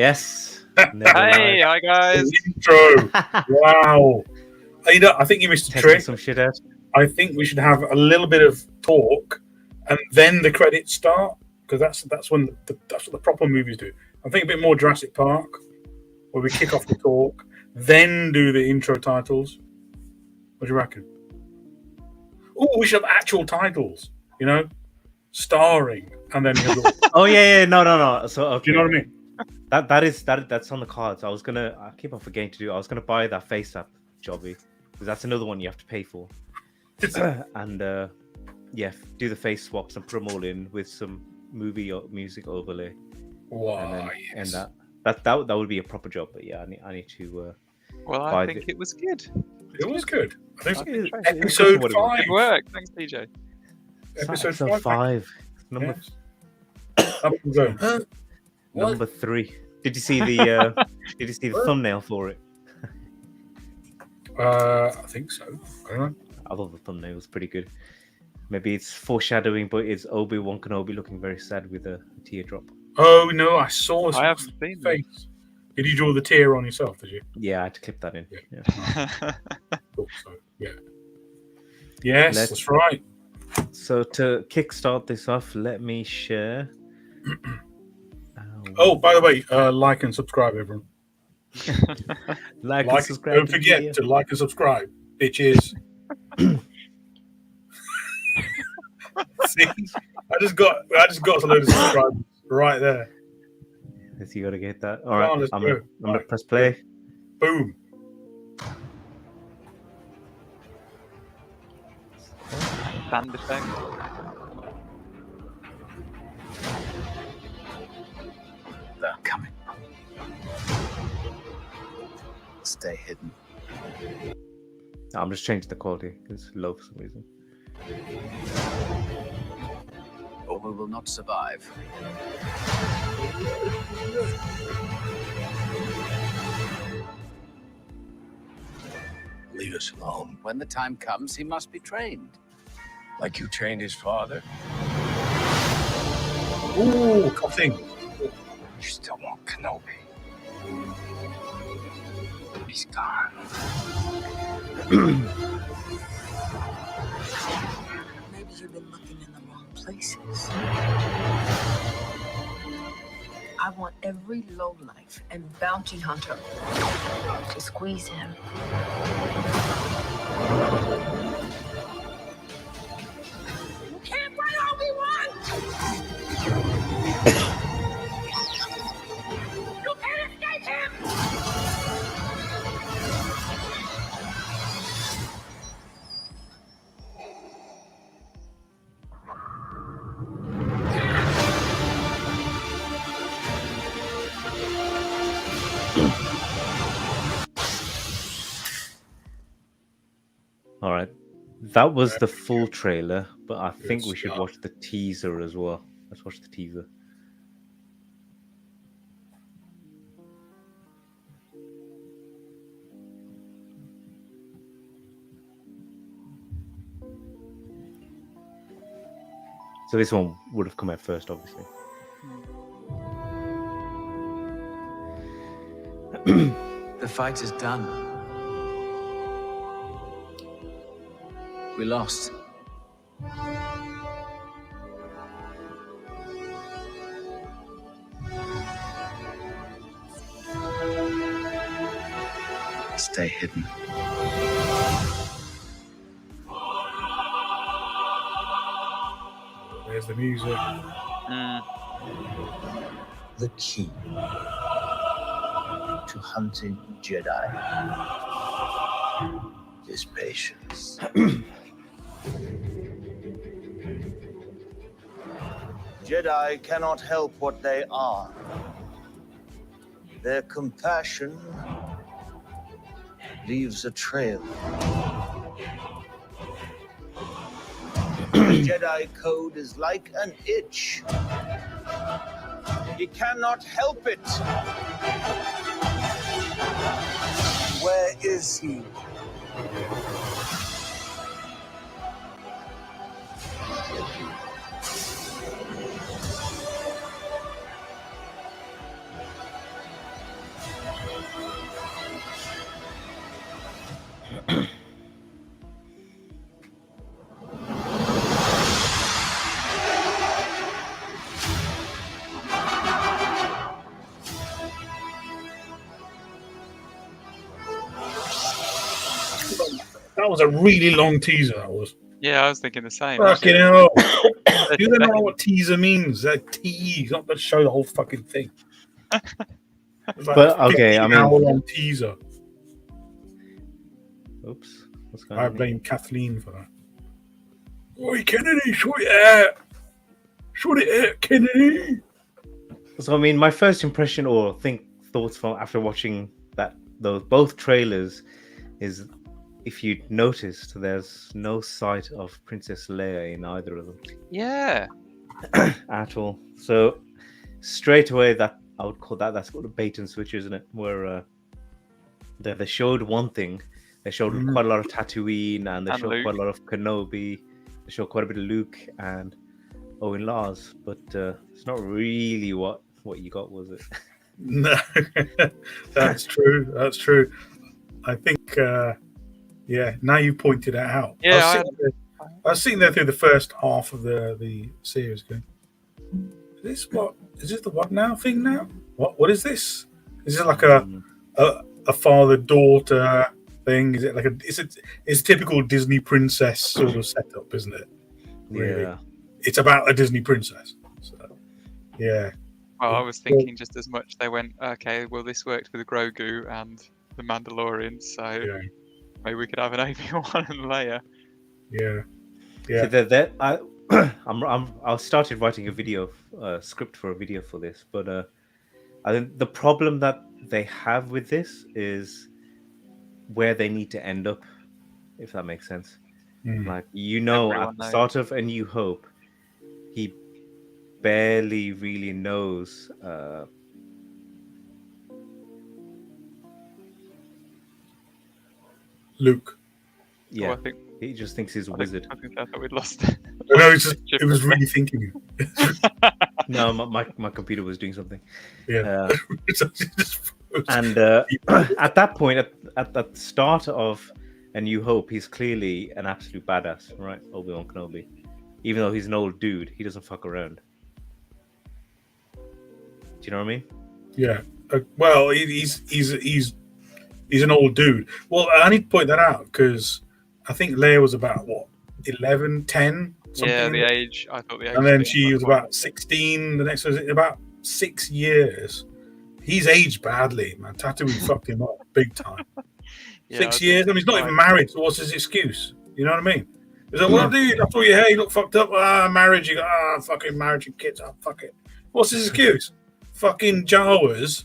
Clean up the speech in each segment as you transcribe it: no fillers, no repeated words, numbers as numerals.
Yes. Hey, hi guys. Intro. Wow. I think you missed a Testing trick. some shit out. I think we should have a little bit of talk, and then the credits start, because that's when that's what the proper movies do. I think a bit more Jurassic Park, where we kick off the talk, then do the intro titles. What do you reckon? Oh, we should have actual titles. Starring, and then. Oh yeah, no. So okay. Do you know what I mean? That's on the cards. I keep on forgetting to do. I was gonna buy that face app, Jobby, because that's another one you have to pay for. And do the face swaps and put them all in with some movie or music overlay. Wow. And that would be a proper job. But yeah, I need to. Well, I think it was good. It was good. I think episode 5. Good work. Thanks, DJ. Episode 5. Number. Yes. Number 3. Did you see the thumbnail for it? I think so. I don't know. I thought the thumbnail was pretty good. Maybe it's foreshadowing, but it's Obi Wan Kenobi looking very sad with a teardrop. Oh no, I saw. I haven't seen face. Did you draw the tear on yourself? Did you? Yeah, I had to clip that in. Yeah. Thought so. Yeah. Yes, that's right. So to kickstart this off, let me share. Oh, by the way, like and subscribe, everyone. like and subscribe. Don't forget to like and subscribe, bitches. See, I just got a load of subscribers right there. Yes, you gotta get that. All right, I'm gonna press play. Boom. Sound effect. They're coming. Stay hidden. I'm just changing the quality. It's low for some reason. Or we will not survive. Leave us alone. When the time comes, he must be trained. Like you trained his father? Ooh, coughing. You still want Kenobi. He's gone. Maybe you've been looking in the wrong places. I want every lowlife and bounty hunter to squeeze him. You can't run, Obi-Wan! You can't escape him! All right, that was the full trailer, but I think we should watch the teaser as well. Let's watch the teaser. So this one would have come out first, obviously. The fight is done. We lost. Stay hidden. There's the music. The key to hunting Jedi is patience. Jedi cannot help what they are. Their compassion leaves a trail. The Jedi code is like an itch. He cannot help it. Where is he? That was a really long teaser. That was. Yeah, I was thinking the same. Fucking actually. hell. 30 You don't know seconds. what teaser means. That tease, not to show the whole fucking thing. It's like But, a okay, I mean- hour-long teaser. Oops. What's going I on? Here? blame Kathleen for that. Oi, Kennedy, shoot it out! Shoot it out, Kennedy! So I mean, my first impression or thoughts from after watching both trailers is, if you noticed, there's no sight of Princess Leia in either of them Yeah. at all. So straight away, that I would call that's called a bait and switch, isn't it? Where they showed one thing, they showed quite a lot of Tatooine, and they And showed Luke. quite a lot of Kenobi. They showed quite a bit of Luke and Owen Lars, but it's not really what you got, was it? No, that's true. That's true. I think, yeah, now you pointed it out. Yeah, I was sitting there through the first half of the series going, is this the what now thing now? What is this? Is it like a father-daughter thing? Is it like it's a typical Disney princess sort of setup, isn't it? Really? Yeah. It's about a Disney princess. So, yeah. Well, I was thinking just as much. They went, okay, well, this worked with Grogu and the Mandalorian, so Yeah. maybe we could have an Obi-Wan and Leia. Yeah. See, Yeah. I started writing a video script for a video for this, but I think the problem that they have with this is where they need to end up, if that makes sense. Like, Everyone at the knows. start of A New Hope, he barely really knows. Luke. Yeah, Oh, I think he just thinks he's a wizard. I thought we'd lost it. No, it was really thinking. No, my computer was doing something. Yeah. And at that point, at the start of A New Hope, he's clearly an absolute badass, right? Obi Wan Kenobi. Even though he's an old dude, he doesn't fuck around. Do you know what I mean? Yeah. Well, he's an old dude. Well, I need to point that out because I think Leia was about what 11, 10? Yeah, something the like that. age. I thought the age. And then thing she was quite- about 16. The next was about 6 years. He's aged badly, man. Tatooine fucked him up big time. Yeah, 6 I years. I think mean, he's not fine. even married. So what's his excuse? You know what I mean? He's like, well, dude, I thought your hair, you look fucked up. Marriage. You go, fucking marriage and kids. Fuck it. What's his excuse? Fucking Jawas.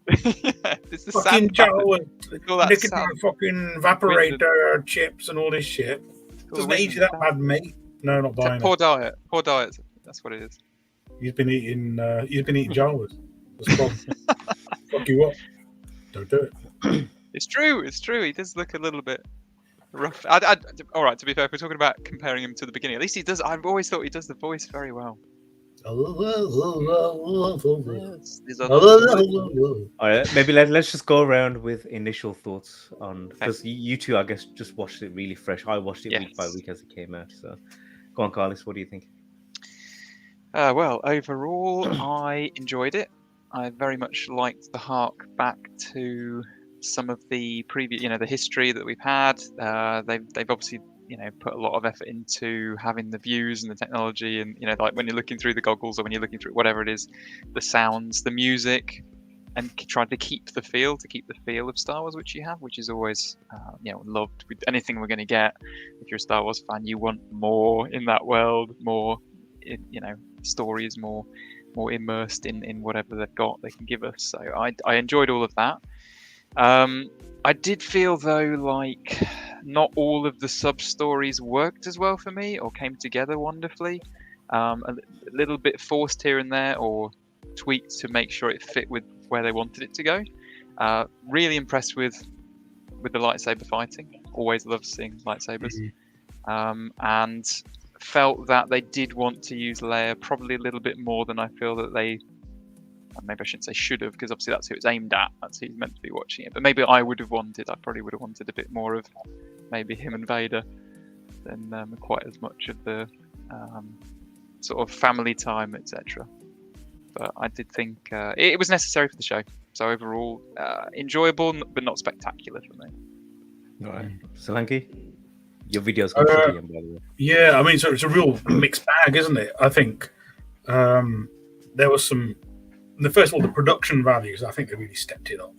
It's the Fucking sand. Jawas. all that Nicking sand. on fucking evaporator chips and all this shit. Doesn't age you that bad, mate. No, not buying Poor it. diet. Poor diet. That's what it is. He's been eating Jawas. That's the problem. Fuck you up. Don't do it. It's true. It's true. He does look a little bit rough. All right. To be fair, if we're talking about comparing him to the beginning, at least he does. I've always thought he does the voice very well. These are All right, maybe let's just go around with initial thoughts on, because you two, I guess, just watched it really fresh. I watched it week by Yes. week as it came out. So, go on, Carlos. What do you think? Well, overall, I enjoyed it. I very much liked the hark back to some of the previous, the history that we've had. They've obviously, put a lot of effort into having the views and the technology, and like when you're looking through the goggles or when you're looking through whatever it is, the sounds, the music, and trying to keep the feel of Star Wars, which you have, which is always, loved. With anything we're going to get, if you're a Star Wars fan, you want more in that world, more, stories, more immersed in whatever they've got, they can give us. So I enjoyed all of that. I did feel though like not all of the sub stories worked as well for me or came together wonderfully. A little bit forced here and there or tweaked to make sure it fit with where they wanted it to go. Really impressed with the lightsaber fighting. Always loved seeing lightsabers. And felt that they did want to use Leia probably a little bit more than I feel that they maybe I shouldn't say should have, because obviously that's who it's aimed at. That's who's meant to be watching it. But maybe I probably would have wanted a bit more of maybe him and Vader than quite as much of the sort of family time, etc. But I did think it was necessary for the show. So overall, enjoyable, but not spectacular for me. All right. Solanke, your video's got shitty in, by the way. Yeah, I mean, so it's a real mixed bag, isn't it? I think there was some. First of all, the production values. I think they really stepped it up.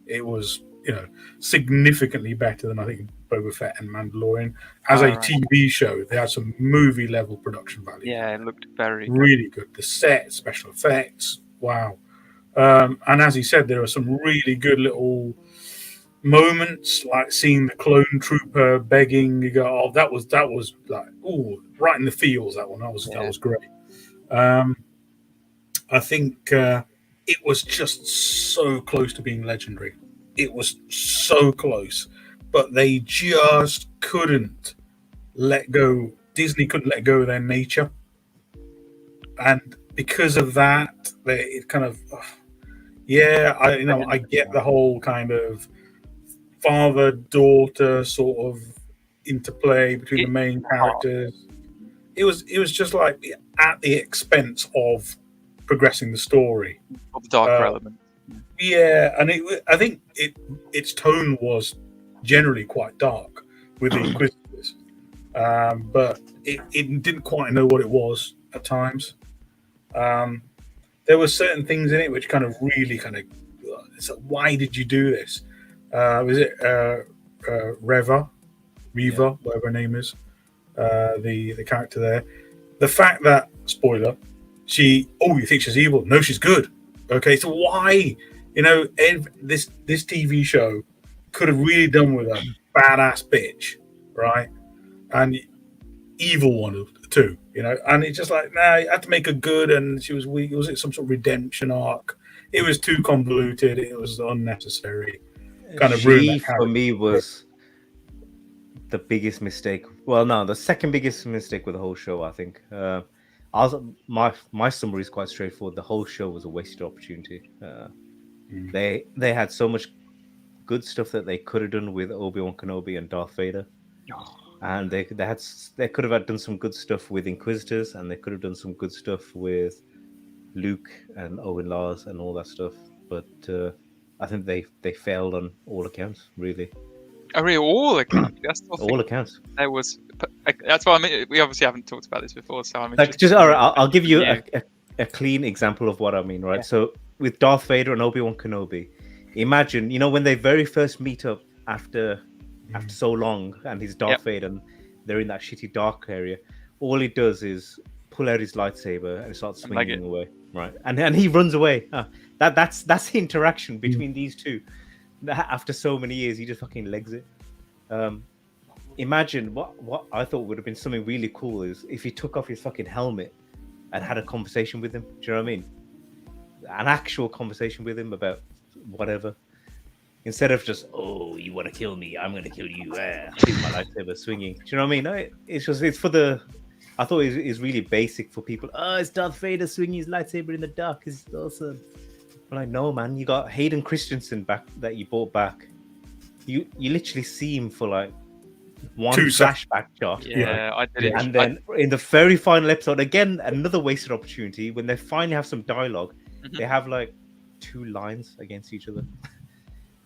It was, significantly better than I think Boba Fett and Mandalorian. As a TV show, they had some movie level production value. Yeah, it looked really good. The set, special effects, wow. And as he said, there are some really good little moments, like seeing the clone trooper begging. You go, oh, that was like, oh, right in the feels. That one, that was great. I think it was just so close to being legendary. It was so close, but they just couldn't let go. Disney couldn't let go of their nature, and because of that, it kind of, I get the whole kind of father-daughter sort of interplay between the main characters. It was just like at the expense of progressing the story of the darker element. Yeah, and I think its tone was generally quite dark with the Inquisitors, but it didn't quite know what it was at times. There were certain things in it which kind of really it's like, why did you do this? Was it Reva, whatever her name is, the character there? The fact that, spoiler, you think she's evil? No, she's good. Okay, so why? This TV show could have really done with a badass bitch, right? And evil one too, and it's just like, nah, you had to make her good, and she was weak. Was it some sort of redemption arc? It was too convoluted. It was unnecessary. Kind of ruined for me was the biggest mistake. Well, no, the second biggest mistake with the whole show, I think. My summary is quite straightforward. The whole show was a wasted opportunity. They had so much good stuff that they could have done with Obi Wan Kenobi and Darth Vader, and they could have done some good stuff with Inquisitors, and they could have done some good stuff with Luke and Owen Lars and all that stuff. But I think they failed on all accounts, really. I mean, all accounts. All accounts. There was. That's why we obviously haven't talked about this before, so I'm all right. I'll give you a clean example of what I mean, right? Yeah. So with Darth Vader and Obi Wan Kenobi, imagine when they very first meet up after so long, and he's Darth Vader, and they're in that shitty dark area. All he does is pull out his lightsaber and start swinging away, right? And he runs away. That's the interaction between these two. After so many years, he just fucking legs it. Imagine what I thought would have been something really cool is if he took off his fucking helmet and had a conversation with him. Do you know what I mean? An actual conversation with him about whatever. Instead of just, oh, you want to kill me? I'm going to kill you. Here's my lightsaber swinging. Do you know what I mean? No, it's for the... I thought it's really basic for people. Oh, it's Darth Vader swinging his lightsaber in the dark. It's awesome. I'm like, no, man. You got Hayden Christensen back that you brought back. You literally see him for like one flashback shot. Yeah, I did it. And then in the very final episode, again, another wasted opportunity. When they finally have some dialogue, they have like 2 lines against each other.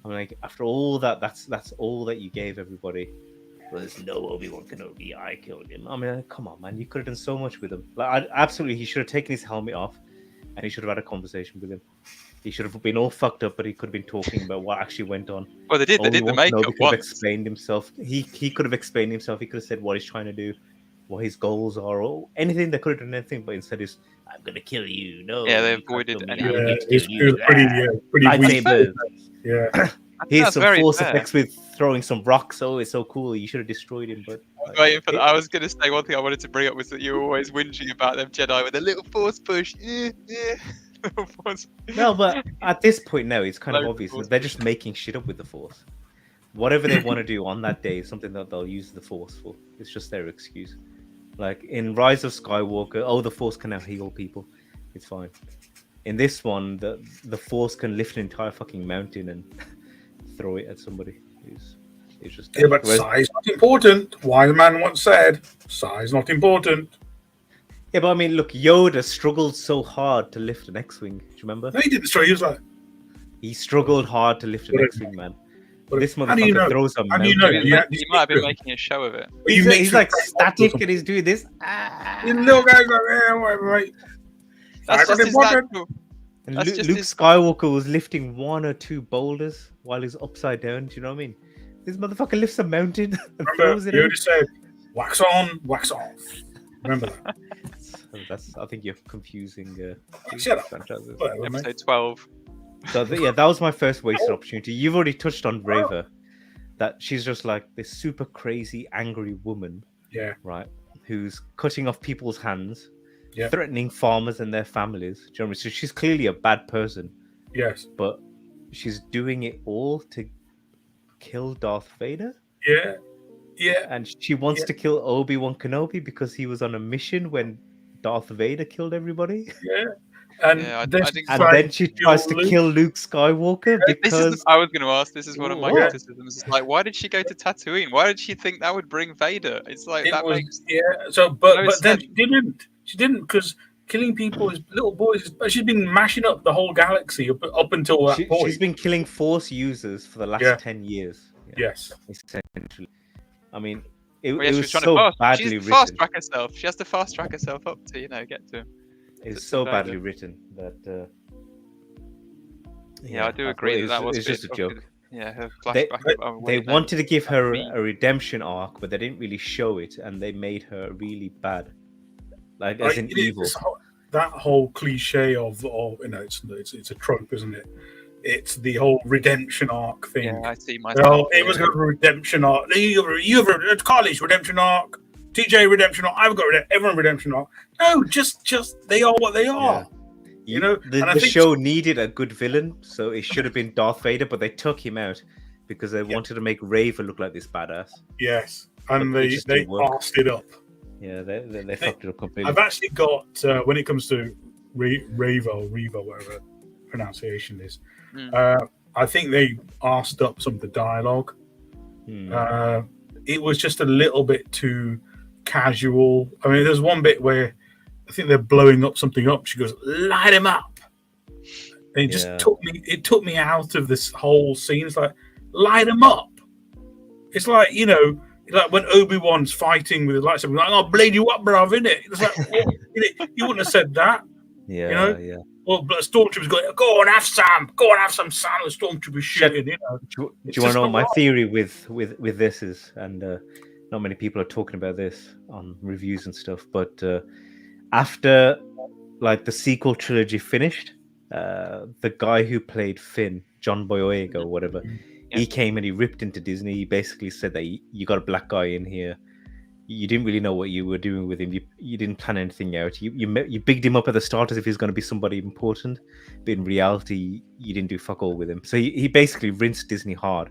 I'm like, after all that, that's all that you gave everybody. Well, there's no Obi Wan Kenobi. I killed him. I mean, come on, man. You could have done so much with him. Like, absolutely, he should have taken his helmet off, and he should have had a conversation with him. He should have been all fucked up, but he could have been talking about what actually went on. Well, they did the makeup. He could have explained himself. He could have explained himself. He could have said what he's trying to do, what his goals are, or anything. They could have done anything, but instead is, I'm gonna kill you. No. Yeah, they avoided any. It's pretty weak. Yeah. Here's some force effects with throwing some rocks. Oh, it's so cool. You should have destroyed him. But I was waiting for that. I was going to say one thing I wanted to bring up was that you were always whinging about them Jedi with a little force push. No, but at this point now, it's kind of obvious that they're just making shit up with the force. Whatever they want to do on that day is something that they'll use the force for. It's just their excuse. Like in Rise of Skywalker, the force can now heal people. It's fine. In this one, the Force can lift an entire fucking mountain and throw it at somebody. It's just Yeah, but whereas- size not important. Wise man once said, size not important. yeah, but I mean, look, Yoda struggled so hard to lift an X-wing. Do you remember? No, he didn't. So he was like, He struggled hard to lift an What a- X-wing, man. what a- This how do you motherfucker know? throws a How do you mountain. know? He might have been making a show of it. You mix He's with like Frank static Oz or and he's doing this. something. You little guys like, yeah, whatever, mate. That's Size just not his important. natural. And That's just Luke his- Skywalker was lifting 1 or 2 boulders while he's upside down. Do you know what I mean? This motherfucker lifts a mountain and throws Remember, it in. Yoda said, wax on, wax off. Remember that? I think you're confusing Shut up. franchises. Whatever, mate. Episode 12. So yeah, that was my first wasted opportunity. You've already touched on Raver, that she's just like this super crazy angry woman, Yeah, right? Who's cutting off people's hands, Yeah. threatening farmers and their families. Do you know what I mean? So she's clearly a bad person, yes. but she's doing it all to kill Darth Vader, Yeah, yeah. and she wants Yeah. to kill Obi Wan Kenobi because he was on a mission when Darth Vader killed everybody. Yeah, and, Yeah, I this think- And like, then she tries to Luke. kill Luke Skywalker This because is, I was going to ask. This is one of my What? criticisms. It's like, why did she go to Tatooine? Why did she think that would bring Vader? It's like It that was, makes yeah. So, but no but then sense. she didn't because killing people is little boys. But she's been mashing up the whole galaxy up until that point. she's been killing Force users for the last Yeah. 10 years. Yes. Essentially. I mean, it, Well, yeah, it she was trying so to badly she's written. fast track herself. She has to fast track herself up to get to him. It's to so Vader. badly written that. Yeah, I do thought agree it that was it's a just a bit- joke. Yeah, her They, flashback. they wanted to give her Me. a redemption arc, but they didn't really show it, and they made her really bad, like as Like, in it is evil. that whole cliche of it's a trope, isn't it? It's the whole redemption arc thing. Yeah, I see myself. Well, it was got a redemption arc. You have a college redemption arc. TJ redemption arc. I've got everyone redemption arc. No, just they are what they are. You know, the, and I the think show needed a good villain, so it should have been Darth Vader, but they took him out because they wanted to make Raver look like this badass. Yes, and But it they just they didn't work. arsed it up. Yeah, they fucked it up completely. I've actually got when it comes to Revo, whatever pronunciation is. I think they arsed up some of the dialogue. Hmm. It was just a little bit too casual. I mean, there's one bit where I think they're blowing up something up. She goes, "Light him up," and it just Yeah. took me out of this whole scene. It's like, light him up. It's like, like when Obi-Wan's fighting with his lightsaber, like, "I'll blade you up, bruv," innit? It's like, what? You wouldn't have said that. Yeah, know? yeah. Well, but the stormtroopers going, "Go and have some, go and have some sun." The stormtroopers shooting, Do you It's want just to know what not my right. theory with this is? And not many people are talking about this on reviews and stuff. But after like the sequel trilogy finished, the guy who played Finn, John Boyega or whatever, he came and he ripped into Disney. He basically said that you got a black guy in here. You didn't really know what you were doing with him. You didn't plan anything out. You bigged him up at the start as if he's going to be somebody important, but in reality, you didn't do fuck all with him. So he basically rinsed Disney hard,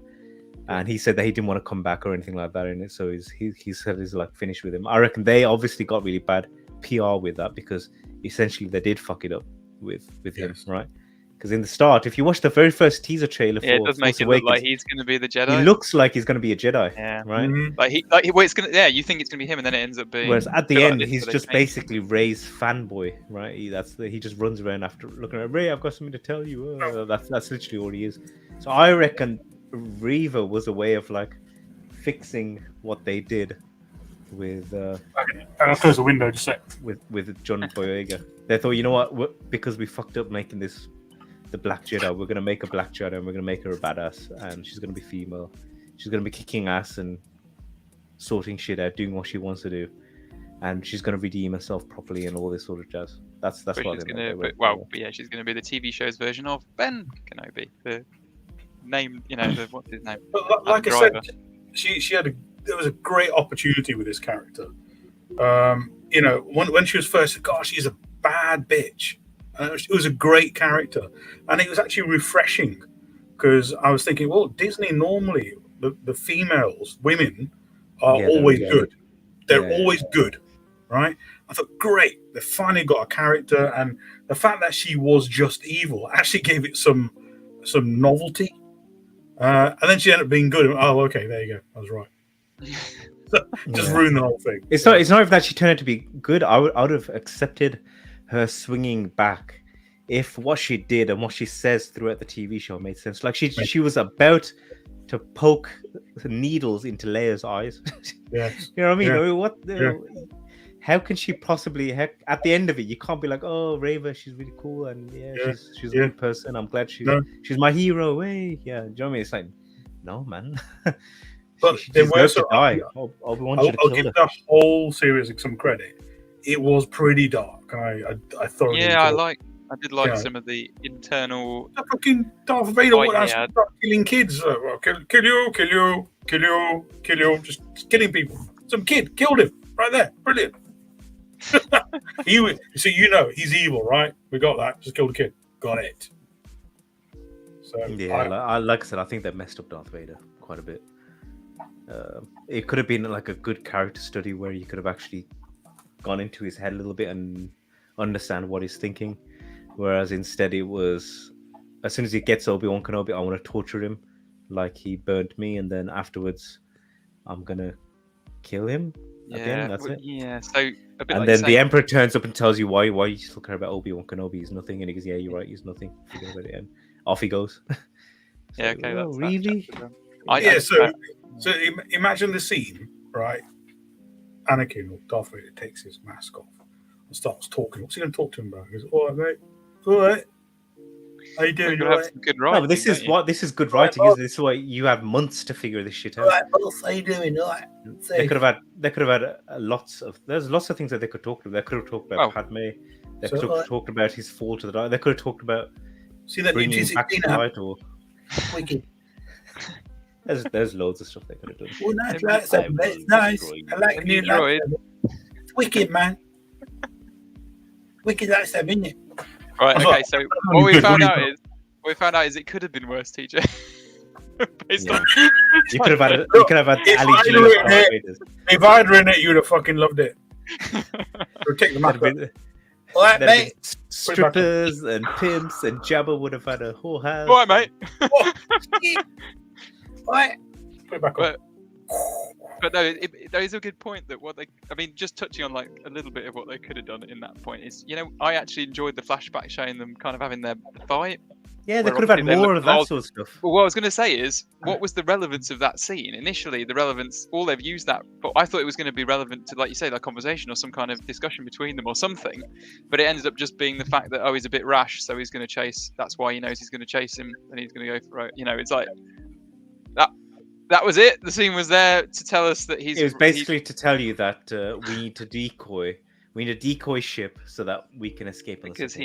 and he said that he didn't want to come back or anything like that in it. So he said he's like finished with him. I reckon they obviously got really bad PR with that because essentially they did fuck it up with him, right? Because in the start, if you watch the very first teaser trailer for Yeah, it does make Force it look like Awakens, he's going to be the Jedi. he looks like he's going to be a Jedi, Yeah. right? Mhm. Well, it's gonna. Yeah, you think it's gonna be him, and then it ends up being. Whereas at the feel like end, this, he's so they just changed basically Ray's fanboy, right? He just runs around after looking at Ray. I've got something to tell you. That's literally all he is. So I reckon Reva was a way of like fixing what they did with And I'll close the window just a sec. with John Boyega. They thought, you know what? Because we fucked up making this the Black Jedi, we're gonna make a Black Jedi and we're gonna make her a badass, and she's gonna be female. She's gonna be kicking ass and sorting shit out, doing what she wants to do, and she's gonna redeem herself properly and all this sort of jazz. That's But what she's they gonna, went but, for. yeah, she's gonna be the TV show's version of Ben Kenobi. The name, what's his name? But like I said, Driver. there was a great opportunity with this character. When she was first, gosh, she's a bad bitch. It was a great character, and it was actually refreshing because I was thinking, well, Disney normally the females, women, are Yeah, they're always really good. They're Yeah. always good, right? I thought, great, they finally got a character, and the fact that she was just evil actually gave it some novelty. And then she ended up being good. Oh, okay, there you go. I was right. Just ruined the whole thing. It's not even that she turned out to be good. I would have accepted her swinging back if what she did and what she says throughout the TV show made sense. Like she was about to poke needles into Leia's eyes. Yes. You know what I mean? Yeah. I mean, how can she possibly? At the end of it, you can't be like, "Oh, Reva, she's really cool, and she's a good person. I'm glad she's my hero." Hey, yeah, do you know what I mean? It's like, no, man. But she there were deserves to die. Obi-Wan should have I'll killed give her. the whole series some credit. It was pretty dark, and I thoroughly enjoyed it. I did like some of the internal. That fucking Darth Vader Oh, would start killing kids. Kill you, just killing people. Some kid killed him right there. Brilliant. So he's evil, right? We got that. Just killed a kid. Got it. So like I said, I think they messed up Darth Vader quite a bit. It could have been like a good character study where you could have actually gone into his head a little bit and understand what he's thinking. Whereas instead it was, as soon as he gets Obi Wan Kenobi, I want to torture him like he burned me, and then afterwards I'm gonna kill him again. That's it. Yeah. So a bit. And like then the Emperor turns up and tells you why you still care about Obi Wan Kenobi. He's nothing, and he goes, "Yeah, you're right. He's nothing." Forget about it. And off he goes. Yeah. Okay. Oh, That's really? So imagine the scene, right? Anakin or Darth Vader takes his mask off and starts talking. What's he going to talk to him about? He goes, "All right, mate. All right. How you doing? Have some good writing, No, but this is good writing, isn't it? This is why you have months to figure this shit out. All right, boss. How you doing? All right. They could have had there's lots of things that they could talk about. They could have talked about Padme. They could have talked about his fall to the dark. They could have talked about bringing him back to light, or wicked. There's loads of stuff they could have done. Well, nice lightsaber, mate. It's nice. I like a new lightsaber. It's wicked, man. Wicked lightsaber, isn't it? Right. Okay. So what we found out is it could have been worse, TJ. Based on you could have had Ali G. If I'd written it, you'd have fucking loved it. So take the mask off. All right, mate. Strippers and pimps and Jabba would have had a whole house. All right, mate. All right. Put it back on. But no, there is a good point that just touching on like a little bit of what they could have done in that point is, I actually enjoyed the flashback showing them kind of having their fight. Yeah, they could have had more of that sort of stuff. Well, what I was going to say is, what was the relevance of that scene? Initially, the relevance, all they've used that, but I thought it was going to be relevant to, like you say, that conversation or some kind of discussion between them or something. But it ended up just being the fact that, he's a bit rash, so he's going to chase. That's why he knows he's going to chase him, and he's going to go for it. It's like that. That was it. The scene was there to tell us that he's. It was basically to tell you that we need to decoy. We need a decoy ship so that we can escape. Because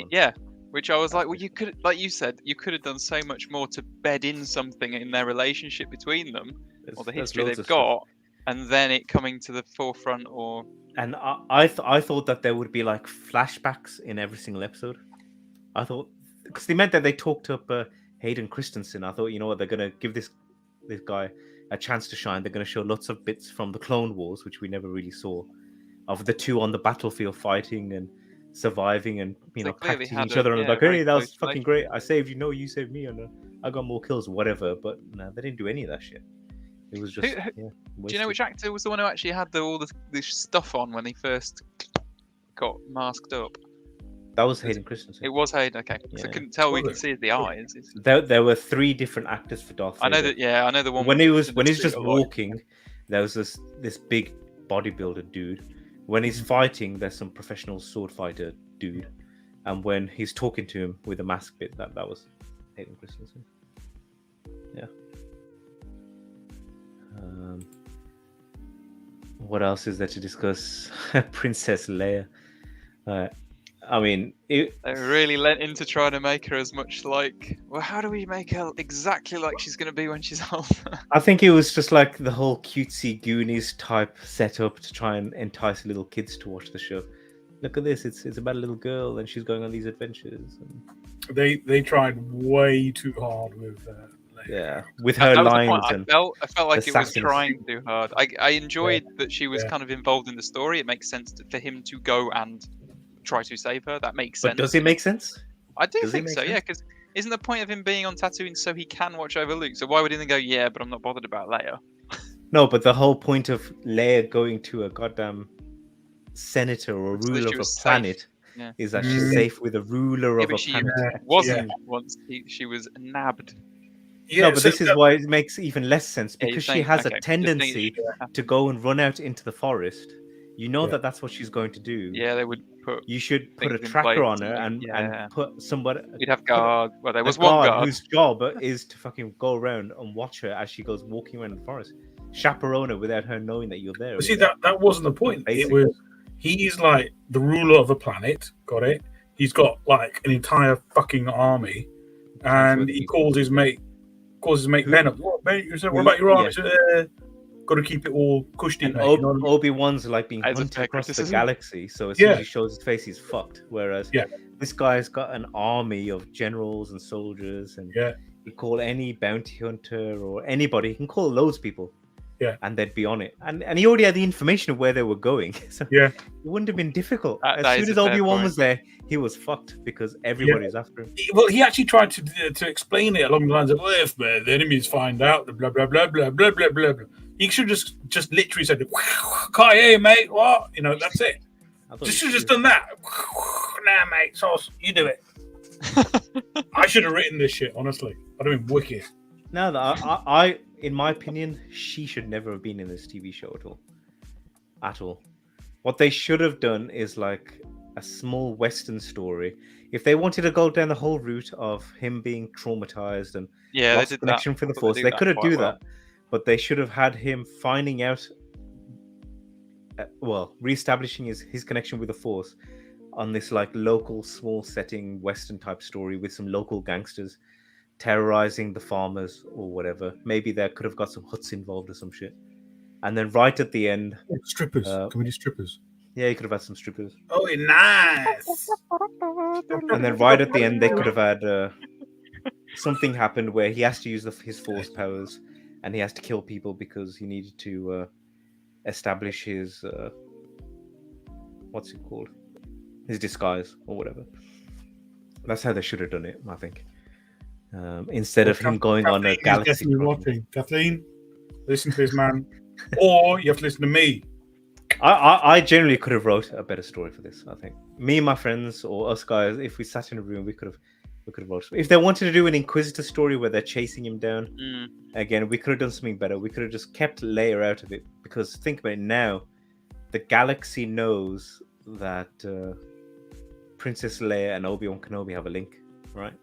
which I was like, well, you could, like you said, you could have done so much more to bed in something in their relationship between them, or the history they've got, and then it coming to the forefront. And I thought that there would be like flashbacks in every single episode. I thought, because they meant that they talked up Hayden Christensen. I thought, you know what, they're gonna give this guy a chance to shine. They're going to show lots of bits from the Clone Wars, which we never really saw, of the two on the battlefield fighting and surviving and practicing each other. And like, hey, that was fucking great. I saved you. No, you saved me. And I got more kills, whatever. But no, they didn't do any of that shit. It was just. Do you know which actor was the one who actually had all this stuff on when he first got masked up? That was Hayden Christensen. It was Hayden. Okay, so I couldn't tell. We could see the eyes. There were 3 different actors for Darth Vader. I know that. Yeah, I know the one. When he was just walking, there was this big bodybuilder dude. When he's fighting, there's some professional sword fighter dude, and when he's talking to him with the mask bit, that was Hayden Christensen. Yeah. What else is there to discuss? Princess Leia. I mean, they really lent into trying to make her as much like. Well, how do we make her exactly like she's going to be when she's older? I think it was just like the whole cutesy Goonies type setup to try and entice little kids to watch the show. Look at this; it's about a little girl and she's going on these adventures. They tried way too hard with Yeah, with That her was the point. lines I and felt like it was sassiness. trying too hard. I enjoyed that she was Yeah. kind of involved in the story. It makes sense for him to go and try to save her. That makes But sense. does it make sense? I do does it think make so. Yeah, sense? because isn't the point of him being on Tatooine so he can watch over Luke? So why would he then go? Yeah, but I'm not bothered about Leia. No, but the whole point of Leia going to a goddamn senator or So that ruler she of a was safe. planet Yeah. is that she's Mm. safe with a ruler Yeah, of a but she planet. wasn't once she was nabbed. Yeah, No, but so this is why it makes even less sense Yeah, you're because she saying- has okay, a just saying it tendency should happen. to go and run out into the forest. You know Yeah. that that's what she's going to do. Yeah, they would put. You should put a things in tracker place on her and and, like- yeah. and put somebody. You'd have put a- guard. Well, there a was one guard. whose job is to fucking go around and watch her as she goes walking around the forest, chaperone her without her knowing that you're there. But see, that wasn't the point. Basic. It was he's like the ruler of a planet. Got it? He's got like an entire fucking army, and he calls his mate Ben up. What, mate? You said, what about your army? Yeah. Got to keep it all cushy, And mate. You know what I mean? Obi-Wan's like being That is a hunted fair across the criticism. galaxy, so as soon Yeah. as he shows his face, he's fucked. Whereas Yeah. this guy's got an army of generals and soldiers, and Yeah. he call any bounty hunter or anybody. He can call loads of people. Yeah. And they'd be on it. And he already had the information of where they were going. So Yeah. it wouldn't have been difficult. That As is soon as a fair Obi-Wan point. was there, he was fucked because everybody was after him. Well, he actually tried to explain it along the lines of, well, if the enemies find out, blah blah blah blah blah blah blah blah. He should just literally said, "Hey, mate, what?" You know, that's it. I thought Just he should have just should- done that. Nah, mate, sauce, you do it. I should have written this shit. Honestly, I'd have been wicked. No, I, in my opinion, she should never have been in this TV show at all. At all. What they should have done is like a small Western story. If they wanted to go down the whole route of him being traumatized and Yeah, they lost did that. connection for the I thought Force, did they that could have quite do well. that. But they should have had him finding out, reestablishing his connection with the Force on this like local small setting Western type story with some local gangsters terrorizing the farmers or whatever. Maybe there could have got some huts involved or some shit. And then right at the end, Strippers. Uh, Can we do strippers? yeah, you could have had some strippers. Oh, nice. And then right at the end, they could have had something happened where he has to use his Force powers and he has to kill people because he needed to establish his what's it called? His disguise or whatever. That's how they should have done it, I think. Instead of him going on a Kathleen is galaxy. definitely crossing. watching. Kathleen, listen to this man, or you have to listen to me. I generally could have wrote a better story for this. I think me and my friends or us guys, if we sat in a room, we could have wrote. If they wanted to do an Inquisitor story where they're chasing him down, again, we could have done something better. We could have just kept Leia out of it because think about it now, the galaxy knows that Princess Leia and Obi Wan Kenobi have a link, right?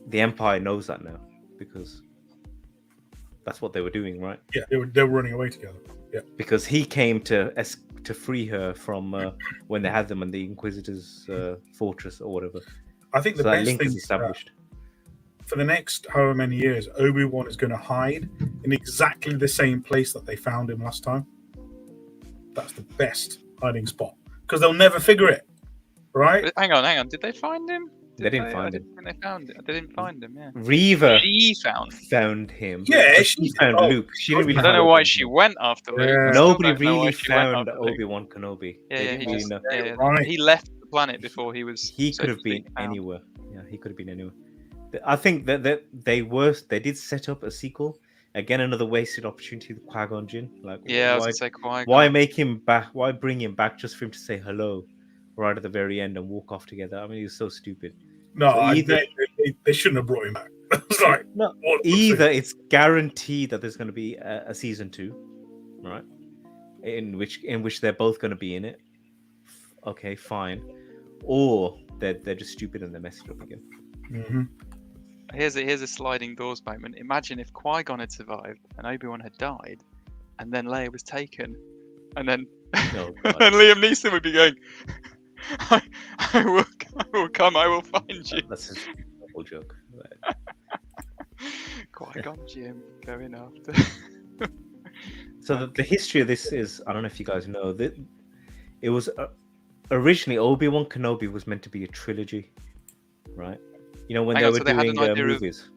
The Empire knows that now because that's what they were doing, right? Yeah, they were running away together. Yeah, Because he came to free her from when they had them in the Inquisitor's fortress or whatever. I think the So that best link thing is established. for the next however many years, Obi-Wan is going to hide in exactly the same place that they found him last time. That's the best hiding spot because they'll never figure it, right? But hang on. Did they find him? They didn't find I him. didn't think they found it. They didn't find him. Yeah. Reva She found. found him. Yeah, but she found Luke. She didn't really I I don't find know why Obi-Wan. she went after Luke. Yeah. I still Nobody don't know why really she went found after Luke. Obi-Wan Kenobi. Yeah, They yeah, didn't he really just know. yeah, Right. he left the planet before he was. He could have supposed to been found. anywhere. Yeah, he could have been anywhere. I think that they did set up a sequel. Again, another wasted opportunity with Qui-Gon Jinn. Like, Yeah, I was why, gonna say Qui-Gon. why make him back? Why bring him back just for him to say hello right at the very end and walk off together? I mean, he's so stupid. No, So either- they shouldn't have brought him back. It's like, No, what- either it's guaranteed that there's going to be a season 2, right? In which they're both going to be in it. Okay, fine. Or they're just stupid and they mess it up again. Mhm. Here's a sliding doors moment. Imagine if Qui-Gon had survived and Obi-Wan had died, and then Leia was taken, and then Oh, and God. then Liam Neeson would be going, I will come, I will find you. That's a whole joke. Qui-Gon Jinn going after. So the history of this is, I don't know if you guys know, that it was originally Obi Wan Kenobi was meant to be a trilogy, right? You know when Hang they on, were so they had doing an idea of- movies.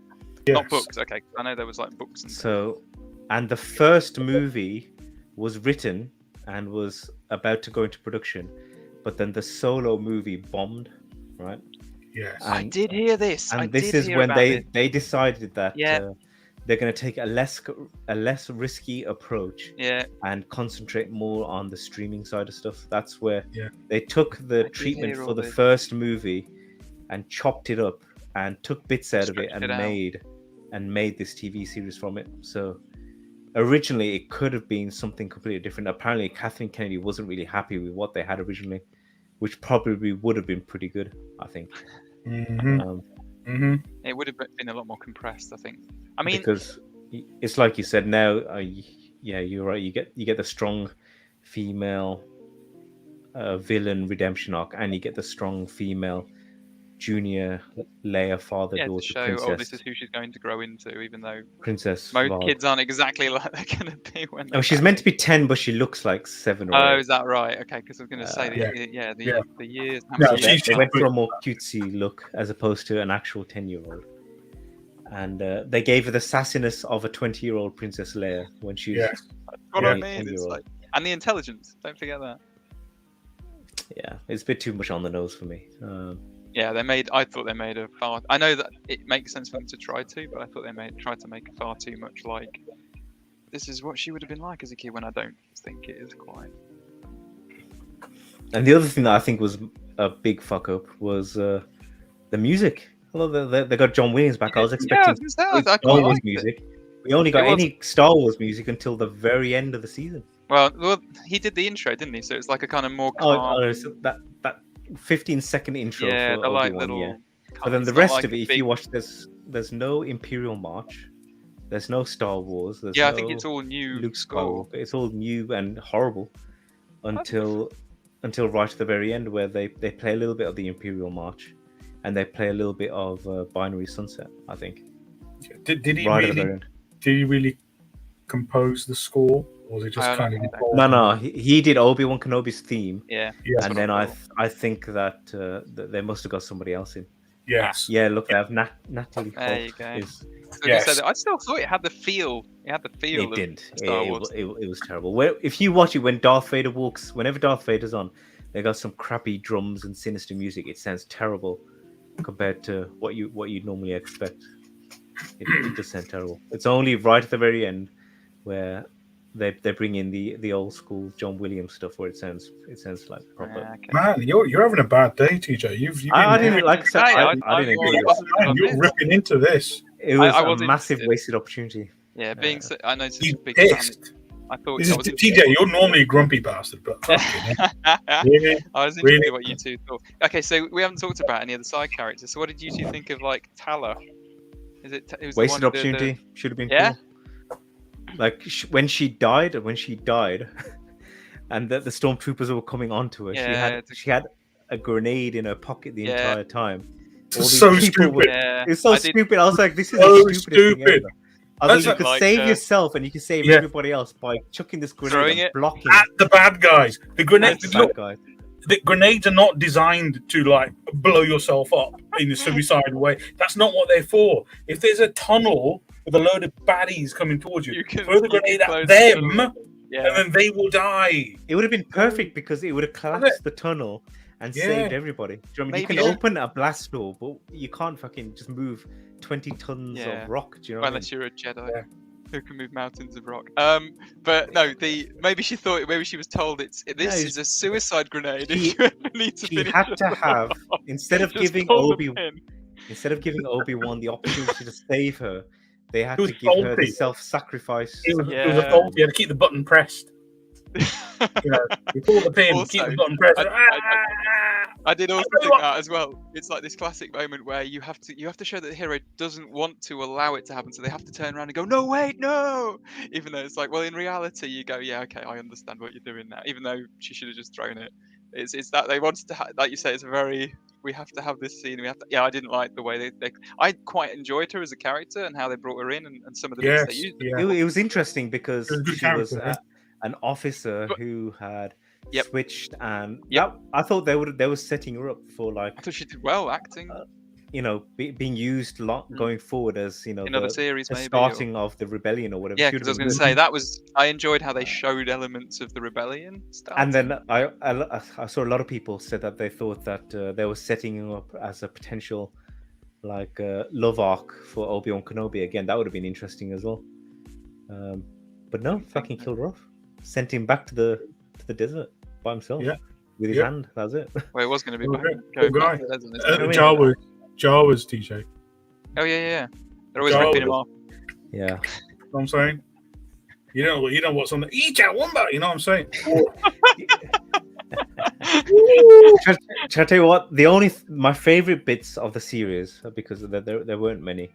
Not Yes. books. Okay, I know there was like books and So, and the first movie was written and was about to go into production, but then the Solo movie bombed, right? Yes. I And did hear this. I and this did is hear when about they this. decided that Yeah. they're going to take a less risky approach Yeah, and concentrate more on the streaming side of stuff. That's where Yeah. they took the did treatment hear for all the this. first movie and chopped it up and took bits out of it Stretched and it out. made this TV series from it. So originally it could have been something completely different. Apparently Kathleen Kennedy wasn't really happy with what they had originally, which probably would have been pretty good, I think. Mm-hmm. Um, Mm-hmm. It would have been a lot more compressed, I think. I mean, because it's like you said now. Yeah, you're right. You get the strong female villain redemption arc, and you get the strong female junior Leia father yeah, to daughter show, princess. oh, this is who she's going to grow into, even though Princess most Val. kids aren't exactly like they're going to be when. Oh, she's meant to be 10, but she looks like 7 or Oh, 8. is that right? Okay, because I was going to say, Yeah. the years. How No, many They, years? they went for a more cutesy look as opposed to an actual 10-year-old. And they gave her the sassiness of a 20-year-old Princess Leia when she was Yes. What Yeah. I mean, it's like, and the intelligence. Don't forget that. yeah, it's a bit too much on the nose for me. Yeah, I thought they made a far. I know that it makes sense for them to try to, but I thought they tried to make it far too much like. This is what she would have been like as a kid. When I don't think it is quite. And the other thing that I think was a big fuck up was the music. Although they got John Williams back, I was expecting I Star quite Wars liked it. music. We only got It was- any Star Wars music until the very end of the season. Well, he did the intro, didn't he? So it's like a kind of more calm. So that 15-second intro yeah, for the like Obi-Wan, little. yeah. But then it's the not rest like of a it, if big- you watch, there's no Imperial March, there's no Star Wars, there's Yeah, no I think it's all new Luke score. Skywalker. It's all new and horrible until right at the very end, where they play a little bit of the Imperial March, and they play a little bit of Binary Sunset. I think. Did he Right at the very really? end. Did he really compose the score, or was it just I kind don't of? think No, he did Obi Wan Kenobi's theme, Yeah. Yes. and then I think that they must have got somebody else in. Yes. Yeah, look, they have Natalie There you Holt go. is. So Yes. just said, I still thought it had the feel. It had the feel It of didn't. Star Wars. It was terrible. If you watch it when Darth Vader walks, whenever Darth Vader's on, they got some crappy drums and sinister music. It sounds terrible compared to what you normally expect. It does sound terrible. It's only right at the very end where they bring in the old school John Williams stuff where it sounds like proper. Yeah, okay. Man, you're having a bad day, TJ. You've I been, didn't like I, said, I didn't agree with wasn't it. man, you're ripping into this. It was I a was massive interested. wasted opportunity. Yeah, being so, I know such He's a big fan. pissed. I thought This I is was TJ. You're normally a grumpy bastard, but really, I was interested Really? in what you two thought. Okay, so we haven't talked about any of the side characters. So what did you two think of like Tala? Is it? It was the Wasted one, opportunity. Should have been Yeah? cool. Like when she died, and the stormtroopers were coming onto her. Yeah, she had a grenade in her pocket the Yeah. entire time. So stupid. Yeah, It's so I did- stupid. I was like, this is So the stupidest thing stupid. ever. I was That's like, you could like, save yourself and you can save Yeah. everybody else by chucking this grenade Throwing and it blocking At the bad guys. The the grenades. bad Look, guy. the grenades are not designed to like blow yourself up in a suicidal way. That's not what they're for. If there's a tunnel with a load of baddies coming towards you, You can- throw the you can grenade at close the them, tunnel. Yeah, and then they will die. It would have been perfect because it would have collapsed the tunnel and Yeah. saved everybody. Do you know what I mean? You Maybe- can open a blast door, but you can't fucking just move 20 tons Yeah. of rock. Do you know what I mean? unless you're a Jedi. Yeah. Who can move mountains of rock? But no, maybe she was told this it's- is a suicide grenade. She- If you ever need to She finish had to yourself have off, instead of just giving pull the Obi pin. Wan the opportunity to save her, they had It was to give her the faulty. self-sacrifice. It was a Yeah. fault. You had to keep the button pressed. You know, you pull the pin, keep Also, the button pressed. I did also tell you think what- that as well. It's like this classic moment where you have to show that the hero doesn't want to allow it to happen, so they have to turn around and go, "No, wait, no!" Even though it's like, well, in reality, you go, "Yeah, okay, I understand what you're doing now." Even though she should have just thrown it. It's that they wanted to, like you say, it's a very. We have to have this scene. We have to. Yeah, I didn't like the way they. I quite enjoyed her as a character and how they brought her in and some of the bits Yes, they used. yeah. It was interesting because It was a good she was character, yeah. an officer But- who had Yep. switched, and Yep. I thought they were setting her up for like I thought she did well acting. being used a lot going forward as in other series, the maybe. starting of the rebellion or whatever. Yeah, Should because I was have going to been good. say I enjoyed how they showed elements of the rebellion starting. And then I saw a lot of people said that they thought that they were setting him up as a potential like love arc for Obi Wan Kenobi again. That would have been interesting as well. But no, fucking killed her off. Sent him back to the desert by himself. Yeah. With his Yeah. hand. That was it. Well, it was going to be Poor back, guy. going Poor back guy. to the desert, isn't it? Jawas, TJ. Oh yeah. They're always Jawas. ripping him off. Yeah. You know what I'm saying? You know what's on the Wumba, you know what I'm saying? Shall I tell you what? My favorite bits of the series, because there weren't many,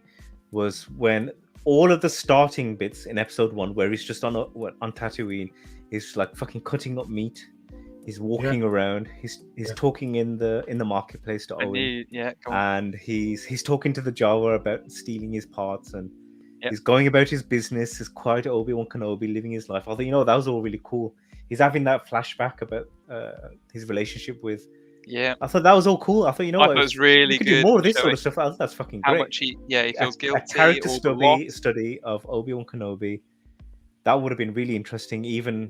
was when all of the starting bits in episode 1, where he's just on Tatooine, he's like fucking cutting up meat. He's walking around. He's talking in the marketplace to Owen, Go on. and he's talking to the Jawa about stealing his parts, and Yep. he's going about his business. His quiet Obi-Wan Kenobi living his life. Although that was all really cool. He's having that flashback about his relationship with. Yeah. I thought that was all cool. I thought I thought it was really we could good. do more of this sort showing of stuff. That's fucking how great. much he feels guilty. A character all the loss. study of Obi-Wan Kenobi. That would have been really interesting, even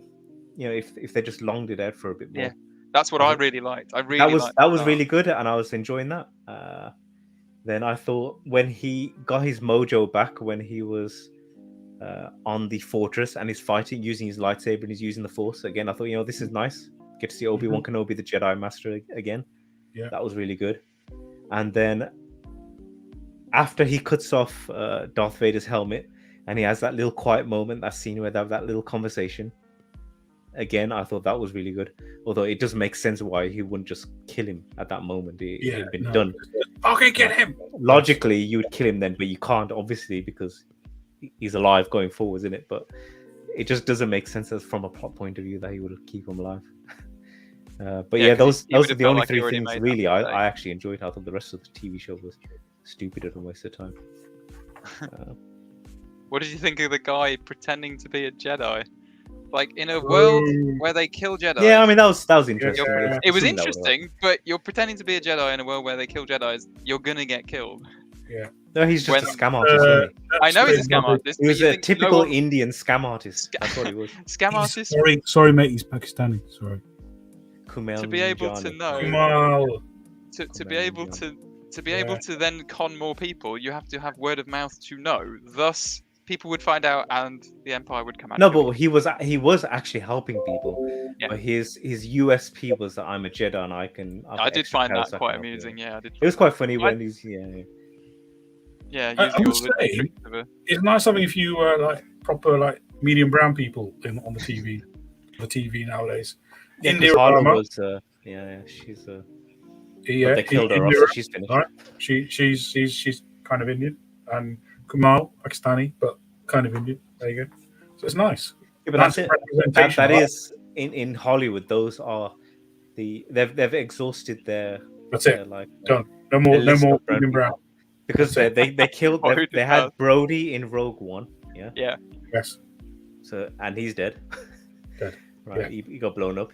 if they just longed it out for a bit more. Yeah. That's what I really liked. I really liked that was really good, and I was enjoying that. Then I thought when he got his mojo back, when he was on the fortress and he's fighting using his lightsaber and he's using the Force again, I thought, this is nice. Get to see Obi-Wan Kenobi, the Jedi Master, again. Yeah, that was really good. And then after he cuts off Darth Vader's helmet and he has that little quiet moment, that scene where they have that little conversation. Again, I thought that was really good. Although it doesn't make sense why he wouldn't just kill him at that moment. It had been done. Okay, get him. Logically, you would kill him then, but you can't, obviously, because he's alive going forward, isn't it? But it just doesn't make sense as from a plot point of view that he would keep him alive. But those are the only three things really I actually enjoyed. I thought the rest of the TV show was stupid and a waste of time. What did you think of the guy pretending to be a Jedi? Like in a world where they kill Jedi. Yeah, I mean that was interesting. It was interesting, but you're pretending to be a Jedi in a world where they kill Jedis. You're gonna get killed. Yeah. No, he's just a scam artist. Really. I know he's a scam artist. He was a typical Indian scam artist. That's what he was. Scam artist. Sorry, mate. He's Pakistani. Sorry. Kumail to be able Nanjiani. to know. Kumail. To be able to then con more people, you have to have word of mouth to know. Thus, people would find out, and the Empire would come out. No, but he was actually helping people. Yeah. But his USP was that I'm a Jedi and I can. I did find that quite amusing. Yeah, I did. It was quite funny when he's I would say it's nice having a few proper medium brown people on the TV. The TV nowadays. Yeah, India Harlow was she's they killed her off, so she's finished. Right? She's kind of Indian, and Kumail Pakistani, but kind of Indian. There you go. So it's nice. Yeah, but that's it. That is in Hollywood. Those are they've exhausted their. That's it. Done. No more medium brown. Because they killed. They had Brody in Rogue One. Yeah. Yeah. Yes. So and he's dead. Dead. Right. Yeah. He got blown up.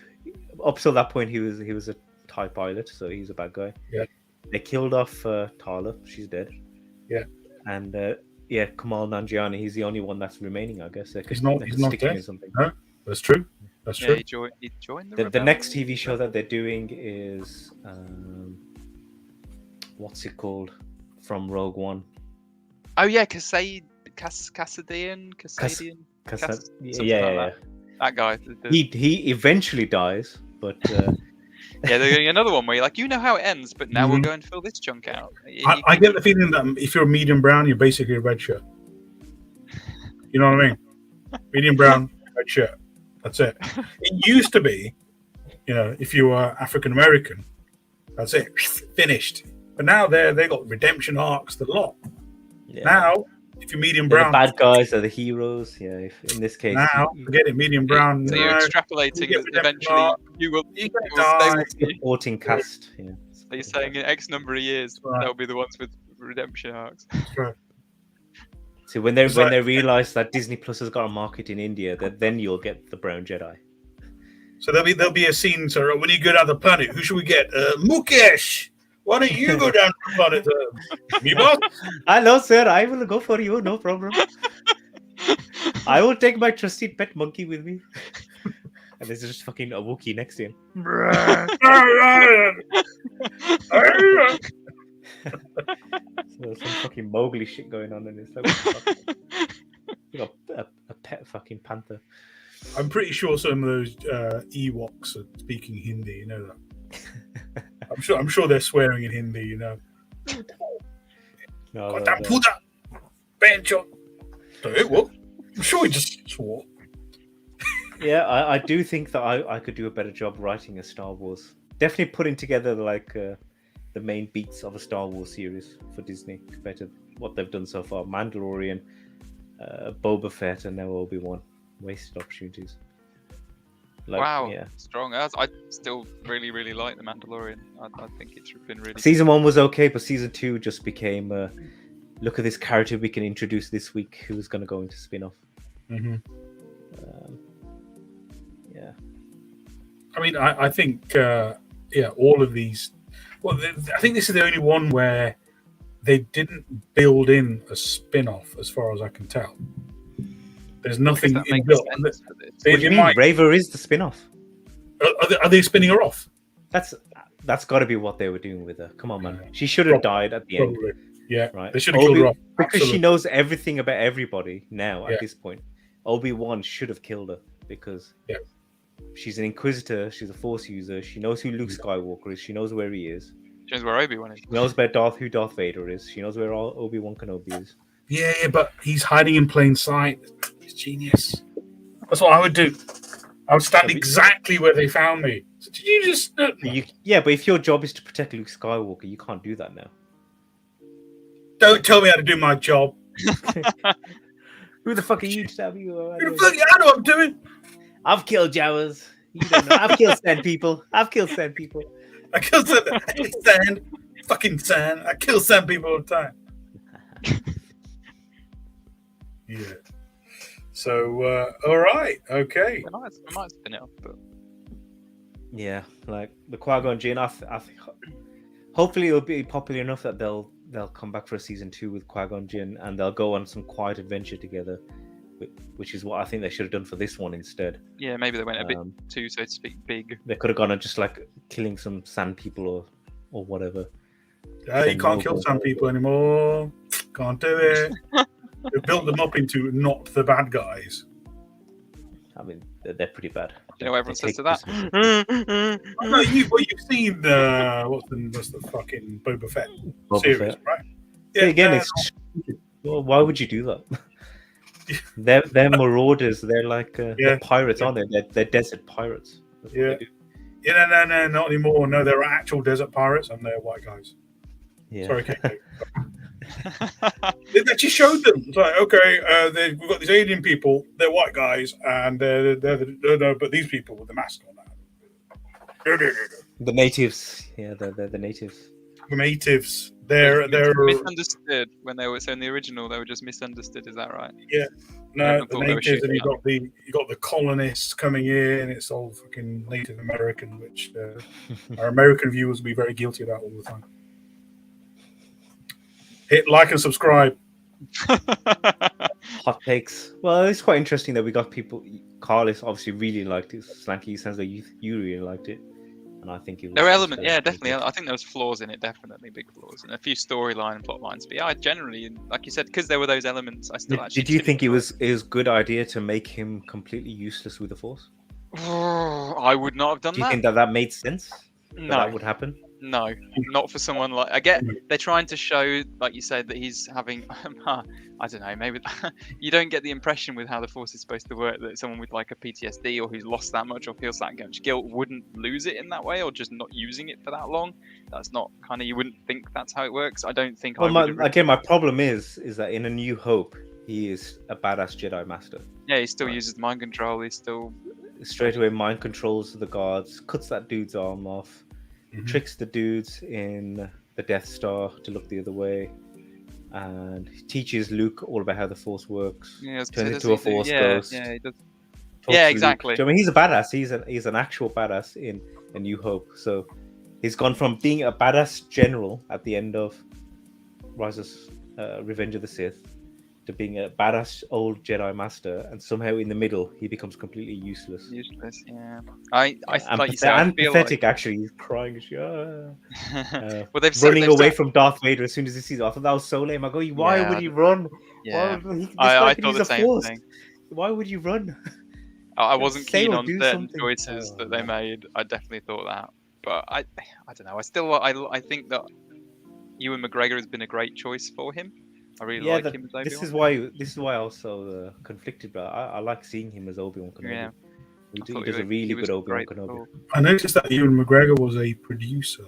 Up till that point, he was a TIE pilot, so he's a bad guy. Yeah. They killed off Tala. She's dead. Yeah. And Kumail Nanjiani. He's the only one that's remaining, I guess. He's not dead. No, that's true. That's true. He joined the next TV show that they're doing is what's it called? From Rogue One. Oh yeah, Cassadian. Yeah. That guy. He eventually dies, but yeah, they're doing another one where you're like, you know how it ends, but now we'll go and fill this chunk out. I get the feeling that if you're a medium brown, you're basically a red shirt. You know what I mean? Medium brown, red shirt. That's it. It used to be, if you were African American, that's it, finished. But now they got redemption arcs, the lot. Yeah. Now, if you're medium brown, the bad guys are the heroes. Yeah, in this case, forget it. Medium brown. So you're extrapolating that eventually you will die. Supporting cast. Yeah. So you're saying in X number of years they'll be the ones with redemption arcs. That's right. See, when they realize that Disney Plus has got a market in India, then you'll get the Brown Jedi. So there'll be a scene. So when you go down the planet, who should we get? Mukesh. Why don't you go down to Planet me boss. Hello, sir. I will go for you. No problem. I will take my trusty pet monkey with me. And there's just fucking a Wookiee next to him. So some fucking Mowgli shit going on, and it's like, what the fuck? You got a pet fucking panther. I'm pretty sure some of those Ewoks are speaking Hindi. You know that. I'm sure they're swearing in Hindi. You know. No, Goddamn puta, bencho. What? I'm sure he just swore. Yeah, I do think that I could do a better job writing a Star Wars. Definitely putting together like the main beats of a Star Wars series for Disney compared to what they've done so far. Mandalorian, Boba Fett, and now Obi Wan. Wasted opportunities. Like, Wow, yeah. strong. I still really like The Mandalorian. I think it's been really. Season 1 was okay, but season 2 just became look at this character we can introduce this week who's going to go into spin-off. Mm-hmm. Yeah. I mean, I think, all of these. Well, I think this is the only one where they didn't build in a spin-off, as far as I can tell. There's nothing That makes inbuilt. sense for this. What do you mean? Raver is the spin-off. Are they spinning her off? That's got to be what they were doing with her. Come on, man. She should have died at the end. Probably. Yeah, right. They should have killed her off. Because Absolutely. she knows everything about everybody now Yeah. at this point. Obi-Wan should have killed her because she's an Inquisitor, she's a Force user, she knows who Luke Skywalker is, she knows where he is. She knows where Obi-Wan is. She knows about who Darth Vader is, she knows where Obi-Wan Kenobi is. Yeah, but he's hiding in plain sight. He's genius. That's what I would do. I would stand exactly where they found me. So did you just... Yeah, but if your job is to protect Luke Skywalker, you can't do that now. Don't tell me how to do my job. Who the fuck are you to tell me? Who the fuck? I know what I'm doing. I've killed Jawas. You don't know. I've killed Sand people. I kill Sand. I hate sand. Fucking sand. I kill sand people all the time. Yeah. So, all right. Okay. I might spin it off, but... Yeah, like the Qui-Gon Jinn, I think hopefully it'll be popular enough that they'll come back for a season 2 with Qui-Gon Jinn, and they'll go on some quiet adventure together, which is what I think they should have done for this one instead. Yeah, maybe they went a bit too, so to speak, big. They could have gone on just like killing some sand people or whatever. You can't kill sand people anymore. Can't do it. They built them up into not the bad guys. I mean, they're pretty bad. You know what everyone says to that? I know you've seen what's the fucking Boba Fett series, Fett. right? Yeah, again, well, why would you do that? they're marauders. They're like they're pirates, aren't they? They're desert pirates. Yeah. No, not anymore. No, they're actual desert pirates, and they're white guys. Yeah. Sorry, KK. They actually showed them. It's like, okay, we've got these alien people. They're white guys, and but these people with the mask on. The natives. Yeah, they're the natives. The natives. They're misunderstood when they were. So in the original, they were just misunderstood. Is that right? Yeah. No, the natives, and you got the colonists coming in. It's all fucking Native American, which our American viewers will be very guilty about all the time. Hit like and subscribe. Hot takes. Well, it's quite interesting that we got people. Carlos obviously really liked it. Slanky, sounds like you really liked it, and I think it was. There were elements, yeah, definitely. I think there was flaws in it, definitely big flaws, and a few storyline and plot lines. But yeah, I generally, like you said, because there were those elements, I still actually. Did you think it was a good idea to make him completely useless with the Force? I would not have done that. Do you think that made sense? No, that would happen. No, not for someone like. I get they're trying to show, like you said, that he's having. I don't know. Maybe you don't get the impression with how the Force is supposed to work that someone with like a PTSD or who's lost that much or feels that much guilt wouldn't lose it in that way or just not using it for that long. That's not kind of. You wouldn't think that's how it works. I don't think. Well, my problem is that in A New Hope he is a badass Jedi Master. Yeah, he still uses mind control. He's still straight away mind controls the guards, cuts that dude's arm off. Tricks the dudes in the Death Star to look the other way, and he teaches Luke all about how the Force works. Yeah, turns into a Force ghost. Yeah, he does. Yeah, exactly. I mean, he's a badass. He's an actual badass in A New Hope. So He's gone from being a badass general at the end of Revenge of the Sith to being a badass old Jedi master, and somehow in the middle he becomes completely useless. Useless, yeah. I And like you said, I feel pathetic, like... actually. He's crying and shit. well, they've Running they've away from Darth Vader as soon as he sees it. I thought that was so lame. I go, why Yeah, would he run? Yeah, This I guy can thought use the a same force. thing. Why would you run? I wasn't Say keen or on do certain something. choices Oh, that they man. made. I definitely thought that, but I don't know. I think that Ewan McGregor has been a great choice for him. I really like him as Obi-Wan. This is why I was so conflicted, but I like seeing him as Obi Wan Kenobi. Yeah. He thought does a he really was good Obi Wan great Kenobi. before. I noticed that Ewan McGregor was a producer,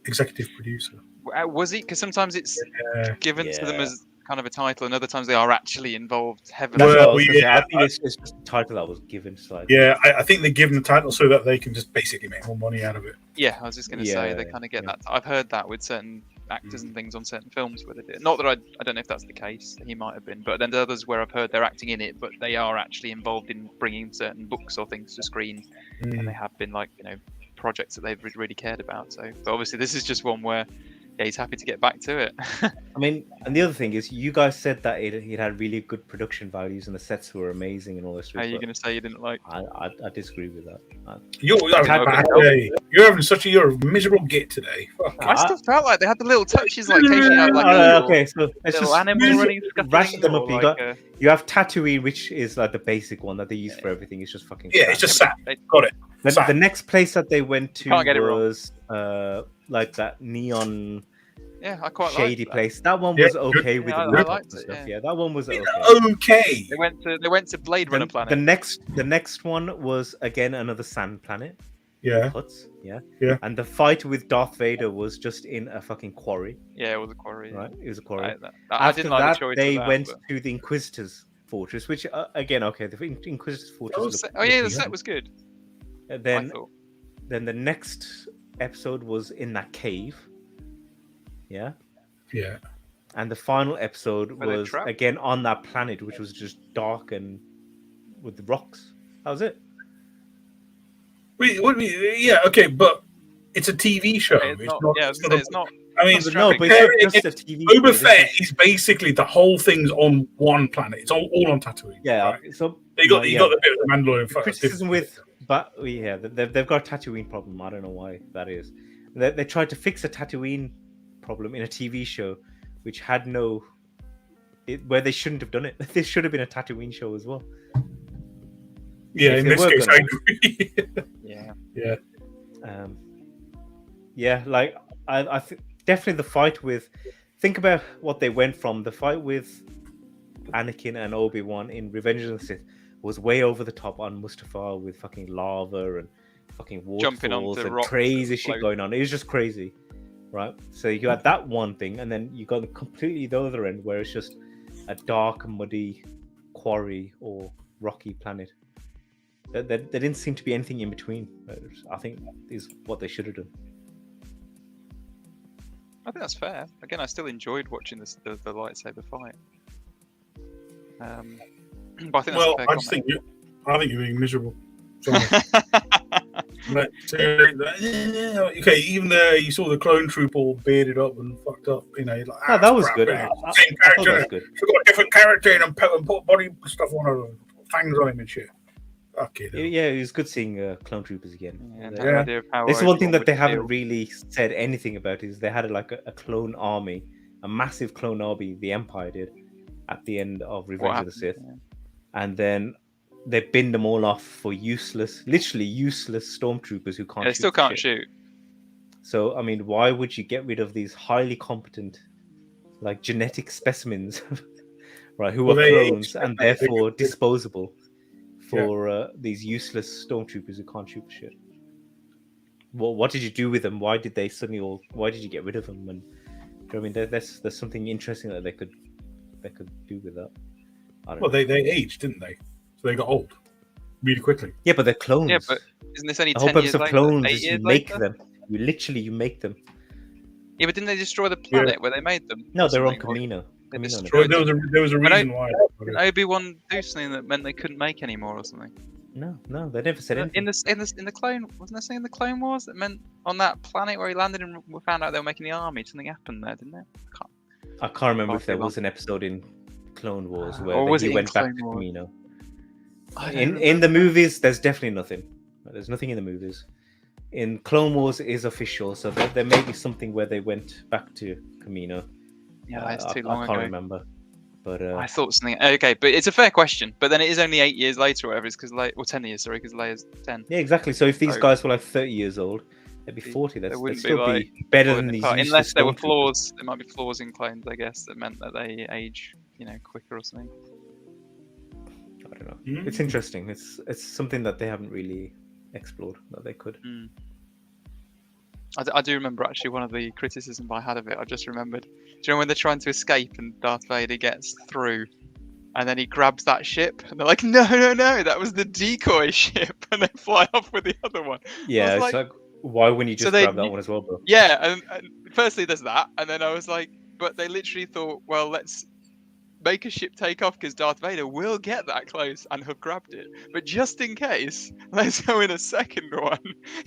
executive producer. Was he? Because sometimes it's Yeah. given to them Yeah. as kind of a title, and other times they are actually involved heavily. That's what I Well, was gonna say. I yeah, think it's just the title that was given. So Yeah, I think they give them the title so that they can just basically make more money out of it. Yeah, I was just going to say they Yeah, kind of get yeah. that. I've heard that with certain actors and things on certain films where they do. Not that I don't know if that's the case. He might have been, but then there's others where I've heard they're acting in it, but they are actually involved in bringing certain books or things to screen, and they have been like projects that they've really cared about. So, but obviously this is just one where he's happy to get back to it. I mean, and the other thing is, you guys said that it had really good production values and the sets were amazing and all this. Are you going to say you didn't like? I disagree with that. You're a miserable git today. Fuck. I still felt like they had the little touches, like occasionally had like a little, okay, so let's little just animal running, ration them scuttling, up. or You have Tatooine, which is like the basic one that they use for everything. It's just fucking. Yeah, crap. it's just sap. Got it. The next place that they went to Can't get it wrong. was like that neon Yeah, I quite shady liked that. place. That one Yeah, was okay with I the rooftop liked and it, stuff. yeah. Yeah, that one was okay. Okay. They went to Blade Runner planet. The next one was again another sand planet. Yeah. Huts, yeah. Yeah. And the fight with Darth Vader was just in a fucking quarry. Yeah, it was a quarry. Right, it was a quarry. I After didn't like that, the choice they of that, went but... to the Inquisitor's fortress, which again, okay, the Inquisitor's fortress. Oh yeah, the set was good. And I thought. then the next episode was in that cave. Yeah. Yeah. And the final episode Were they was trapped? again on that planet, which was just dark and with the rocks. That was it. Yeah, okay, but it's a TV show. It's not. I mean, No, but it's just a TV show. Boba Fett is basically the whole thing's on one planet. It's all on Tatooine. Yeah, right? so you got the bit of the Mandalorian. criticism with, but yeah, they've got a Tatooine problem. I don't know why that is. They tried to fix a Tatooine problem in a TV show, which had where they shouldn't have done it. This should have been a Tatooine show as well. Yeah, If in they this were case, gonna- I agree. Yeah, like I think definitely the fight with. Think about what they went from. The fight with Anakin and Obi-Wan in Revenge of the Sith was way over the top on Mustafar with fucking lava and fucking Jumping waterfalls onto and rocks crazy and shit float. going on. It was just crazy, right? So you had that one thing, and then you got completely the other end where it's just a dark, muddy quarry or rocky planet. There didn't seem to be anything in between. I think is what they should have done. I think that's fair. Again, I still enjoyed watching the lightsaber fight. But I think Well, that's a fair I think you're being miserable. Sorry. But, okay, even there, you saw the clone troop all bearded up and fucked up. You know, like, No, that was good. Same I thought character. that was good. We've got a different character and put body stuff on him, fangs on him and shit. Okay. Yeah, it was good seeing clone troopers again. Yeah, and They- have an idea of how This is one thing Obi-Wan that would they haven't feel. really said anything about. Is they had like a clone army, a massive clone army. The Empire did at the end of Revenge of the Sith, and then they binned them all off for literally useless stormtroopers who can't. They still for can't shit. shoot. So I mean, why would you get rid of these highly competent, like genetic specimens, right? Who Well, are they- clones and therefore disposable for these useless stormtroopers who can't shoot for shit. Well, what did you do with them? Why did they suddenly why did you get rid of them? And do you know what I mean, there's something interesting that they could do with that. I don't Well, know. they aged, didn't they? So they got old really quickly. Yeah, but they're clones. Yeah, but isn't this only the whole 10 years purpose of later? clones 8 is you years make later? them. You make them. Yeah, but didn't they destroy the planet where they made them? No, they're on Something? Kamino. They Kamino destroyed There was a reason why. Didn't Obi-Wan do something that meant they couldn't make any more or something? No, they never said anything. In the Clone, wasn't there something in the Clone Wars that meant on that planet where he landed and we found out they were making the army? Something happened there, didn't it? I can't remember if Might be there wrong. was an episode in Clone Wars where Or was he it in went back Clone to Wars? Kamino. I don't In remember. the movies, there's definitely nothing. There's nothing in the movies. In Clone Wars, it is official, so there may be something where they went back to Kamino. Yeah, it's too I long can't ago. remember. But I thought something. Okay, but it's a fair question. But then it is only 8 years later, or whatever. It's because or 10 years, sorry, because Leia's 10. yeah, exactly. So if these So- guys were like 30 years old, they'd be 40. There They'd wouldn't be, still like, be better pulling than these apart. useless Unless there were stormtroopers. flaws. There might be flaws in clones, I guess, that meant that they age, quicker or something. I don't know. Mm. It's interesting. It's something that they haven't really explored that they could. Mm. I do remember actually one of the criticisms I had of it. I just remembered. Do you know when they're trying to escape and Darth Vader gets through, and then he grabs that ship, and they're like, "No, that was the decoy ship," and they fly off with the other one. Yeah, was it's like- like, why wouldn't you So just they- grab that one as well, bro? Yeah, and firstly there's that, and then I was like, but they literally thought, well, let's make a ship take off because Darth Vader will get that close and have grabbed it. But just in case, let's go in a second one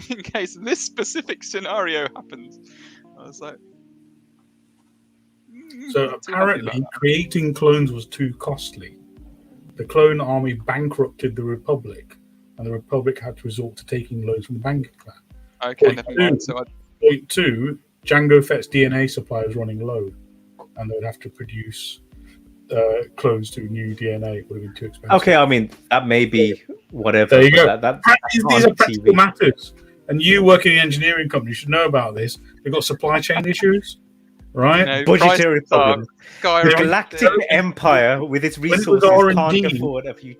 in case this specific scenario happens. I was like, So not too happy about apparently, creating clones was too costly. The clone army bankrupted the Republic, and the Republic had to resort to taking loans from the banking clan. that. Okay, Point never two. mind. So Point two, Jango Fett's DNA supply is running low, and they'd have to produce clones to new DNA. It would have been too expensive. Okay, I mean that may be whatever. There you but go. That These are on practical TV. matters. And you work in the engineering company, you should know about this. They've got supply chain issues, right? budgetary prices are problems. The skyrocketing. Galactic Empire, with its When it was resources, can't R&D, afford a few.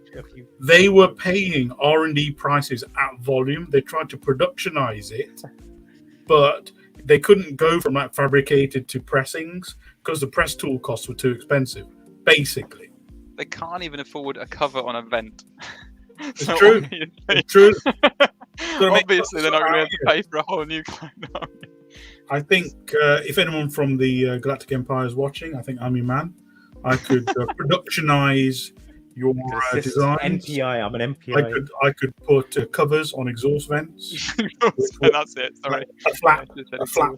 They were paying R&D prices at volume. They tried to productionize it, but they couldn't go from that fabricated to pressings because the press tool costs were too expensive, basically. They can't even afford a cover on a vent. It's So true. obviously- It's true. Gotta make Obviously, they're not going to have to pay for a whole new clone army. I think if anyone from the Galactic Empire is watching, I think I'm your man. I could productionize your designs. NPI. I'm an MPI. I could put covers on exhaust vents, That's it. Sorry. a flat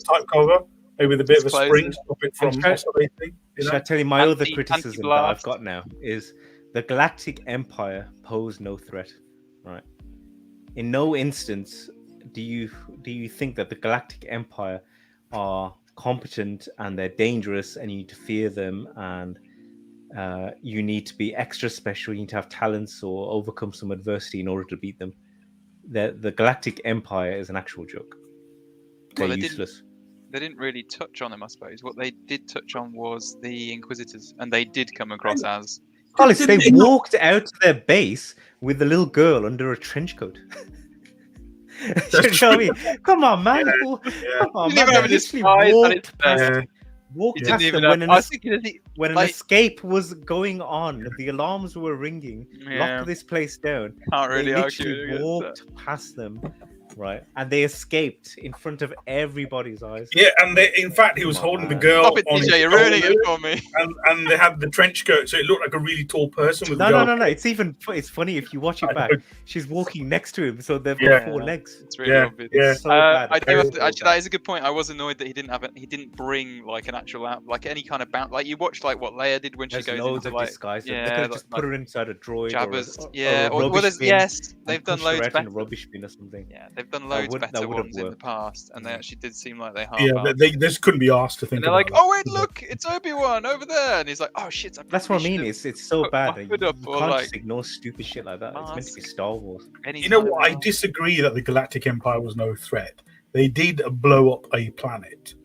type cover, maybe with a bit of a spring Discloses. to stop it from And try- oscillating. You Should know? I tell you my other Anti- criticism that I've anti-blast. got now is the Galactic Empire pose no threat. Right. In no instance do you think that the Galactic Empire are competent and they're dangerous and you need to fear them and you need to be extra special, you need to have talents or overcome some adversity in order to beat them. The Galactic Empire is an actual joke. They're Well, they useless. They didn't really touch on them, I suppose. What they did touch on was the Inquisitors, and they did come across as. Hollis, they Didn't they- walked out to their base with the little girl under a trench coat. Do you know what I mean? Come on, man. Yeah. Come on, Didn't man. even have a They disguise literally on walked his past, Yeah. walked He past didn't them even when have, an, I think when an like- escape was going on. The alarms were ringing. Yeah. Locked this place down. can't really They argue literally against walked past them, right? And they escaped in front of everybody's eyes. Yeah, and in fact, he was Come on, holding the man. girl Stop it, on his DJ, you're ruining it shoulder, for me. and they had the trench coat, so it looked like a really tall person with the No. girl. It's even it's funny if you watch it back. She's walking next to him, so they've got Yeah. 4 legs. It's really Yeah, obvious. yeah. So bad. I do have to, So actually, bad. that is a good point. I was annoyed that he didn't bring like an actual like any kind of bounce. Like you watched like what Leia did when There's she goes loads into of like disguises. They yeah, could have like- just put her inside a droid Jabba's. or a Yeah, a or, well, rubbish there's, bin yes, and they've done pushed her loads out in a better. rubbish bin or something. Yeah, they've done loads would- that better would have ones in the worked. past, and they actually did seem like they half. Yeah, they just couldn't be asked to think and they're about like, "Oh wait, look, it's Obi Wan over there," and he's like, "Oh shit!" That's what I mean. It's so put bad. my You, hood up you or, can't like, just ignore stupid shit like that. It's meant to be mask. Star Wars. You know what? I disagree that the Galactic Empire was no threat. They did blow up a planet.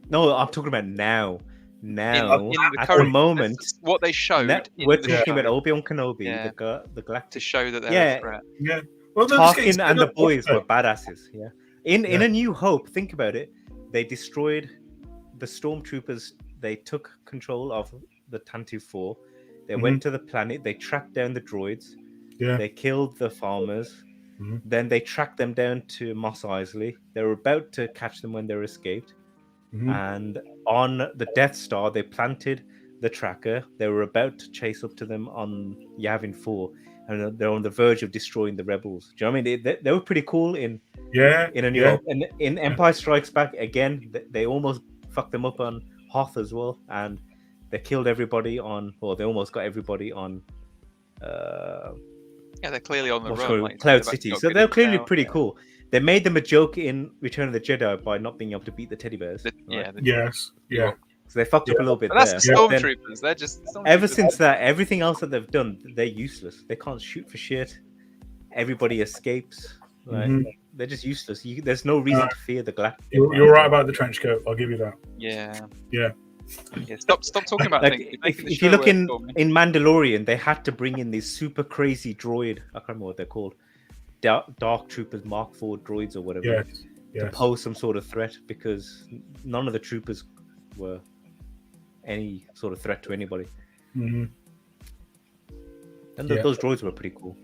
No, I'm talking about now. Now, in the at current the moment, what they showed. now in we're the talking about show Obi Wan Kenobi, Yeah. the to Galactic. show that they're Yeah. a threat. Yeah. Well, they're just getting Tarkin and the split up, boys weren't were badasses. Yeah. In Yeah. A New Hope, think about it. They destroyed the stormtroopers. They took control of the Tantu 4. They went to the planet. They tracked down the droids. they? Yeah. They killed the farmers. Mhm. Then they tracked them down to Mos Eisley. They were about to catch them when they escaped. Mhm. And on the Death Star, they planted the tracker. They were about to chase up to them on Yavin 4, and they're on the verge of destroying the rebels. Do you know what I mean? They were pretty cool in A New Hope, and in Empire Strikes Back again, they almost fucked them up on Hoth as well, and they killed everybody on, or they almost got everybody on. Yeah, they're clearly on the what's run. called Like, Cloud they've actually City, got so good they're clearly intel, pretty yeah. cool. They made them a joke in Return of the Jedi by not being able to beat the teddy bears. Yeah, Yes. Yeah. So they fucked up a little bit but that's there. the But then, stormtroopers. They're just stormtroopers. ever since that, everything else that they've done, they're useless. They can't shoot for shit. Everybody escapes. Like, they're just useless. There's no reason to fear the Galactic. You're right about the trench coat. I'll give you that. Yeah. Yeah. Yeah. Stop talking about Like, things. You're making the if you show look worse for me. in Mandalorian, they had to bring in this super crazy droid. I can't remember what they're called. Dark Troopers, Mark IV droids or whatever. Yes. To pose some sort of threat, because none of the troopers were any sort of threat to anybody. Mm-hmm. And those droids were pretty cool.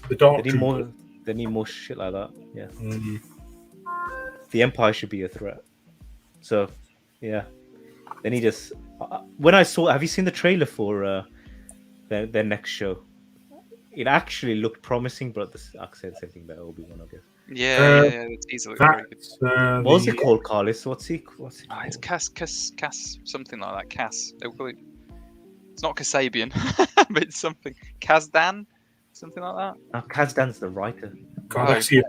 The Dark They need Troopers. more shit like that. Yeah. Mm-hmm. The Empire should be a threat. So, yeah. Then he just. When I saw, have you seen the trailer for their next show? It actually looked promising, but I said the same thing about Obi Wan, I guess. Yeah, it's easily very good. That's What was it called, Carlos? What's it? Oh, it's Cass, something like that. Cass. It's not Kasabian, but it's something. Kazdan, something like that. Oh, Kazdan's the writer. Cardassian.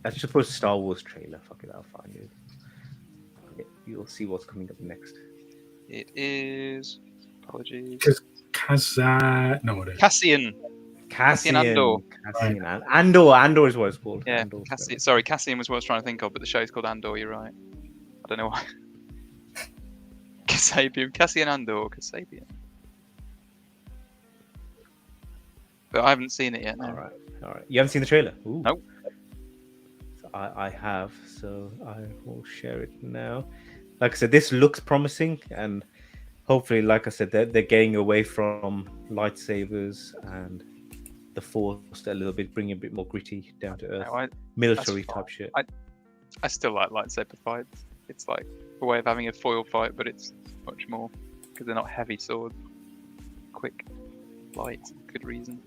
That's just a Star Wars trailer. Fuck it, I'll find it. You'll see what's coming up next. It is. Apologies. No, it is. Cassian. Andor. Andor is what it's called. Yeah, Andor, Cassian was what I was trying to think of, but the show's called Andor. You're right. I don't know why. Cassian Andor, Kasabian. But I haven't seen it yet. No. All right. You haven't seen the trailer? Ooh. Nope. So I have, so I will share it now. Like I said, this looks promising, and hopefully, like I said, they're getting away from lightsabers and the Force a little bit, bringing a bit more gritty, down to earth, military type shit. I still like lightsaber fights. It's like a way of having a foil fight, but it's much more because they're not heavy swords. Quick, light, good reason.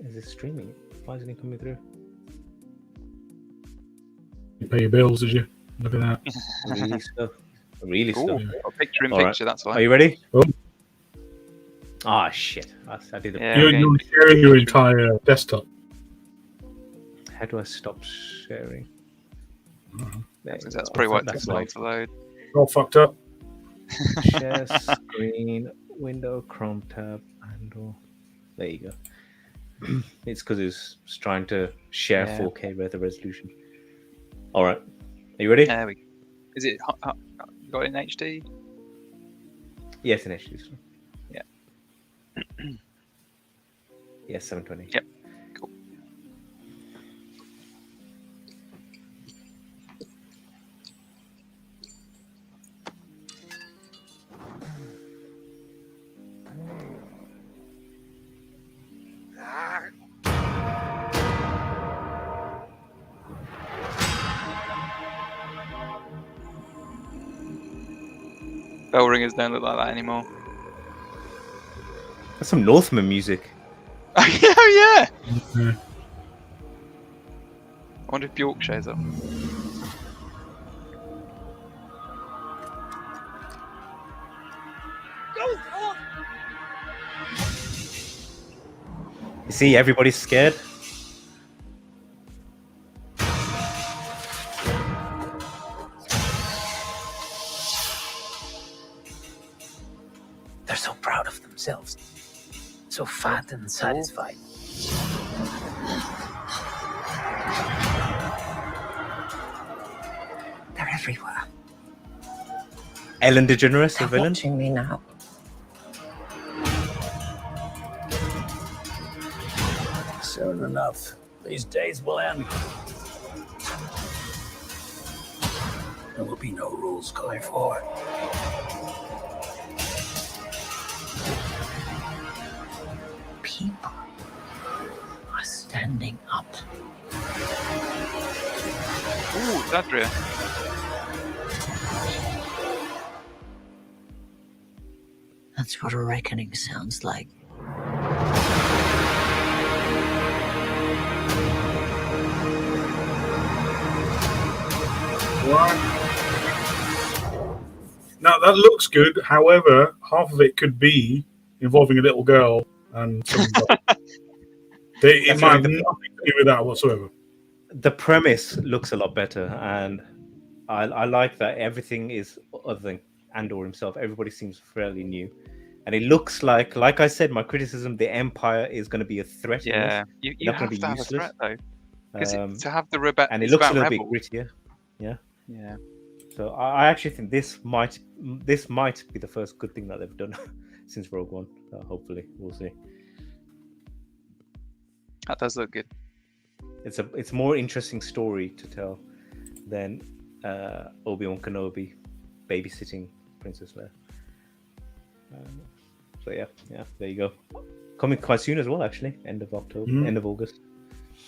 Is it streaming? Why isn't it coming through? You pay your bills, did you? Look at that. Really stuff. Really Cool. stuff. A picture in All right. picture, that's why. Are you ready? Oh. Ah, shit. I did it. Yeah. You're sharing your entire desktop. How do I stop sharing? That's probably why it takes long to load. All fucked up. Share screen, window, Chrome tab, Andor. There you go. It's because it's trying to share 4K rather resolution. All right. Are you ready? There we go. Is it got it in HD? Yes, in HD. Yeah. Yes, 720. Yep. Cool. Bell ringers don't look like that anymore. That's some Northman music. Oh yeah! Yeah. I wonder if Bjork shows up. You see, everybody's scared. They're so proud of themselves. So fat and satisfied. They're everywhere. Ellen DeGeneres, the They're villain. watching me now. Soon enough, these days will end. There will be no rules going forward. People are standing up. Ooh, Zadria. That's what a reckoning sounds like. Now that looks good. However, half of it could be involving a little girl and some. It That's might have right. nothing to do with that whatsoever. The premise looks a lot better, and I like that everything is other than Andor himself. Everybody seems fairly new, and it looks like I said, my criticism: the Empire is going to be a threat. Yeah, in this. you They're not going have to to be have useless. a threat though, because to have the And it it's looks a about little bit rebels. grittier. Yeah. Yeah. So I actually think this might be the first good thing that they've done since Rogue One. Hopefully, we'll see. That does look good. It's a more interesting story to tell than Obi Wan Kenobi babysitting Princess Leia. So yeah, there you go. Coming quite soon as well, actually, end of October, end of August.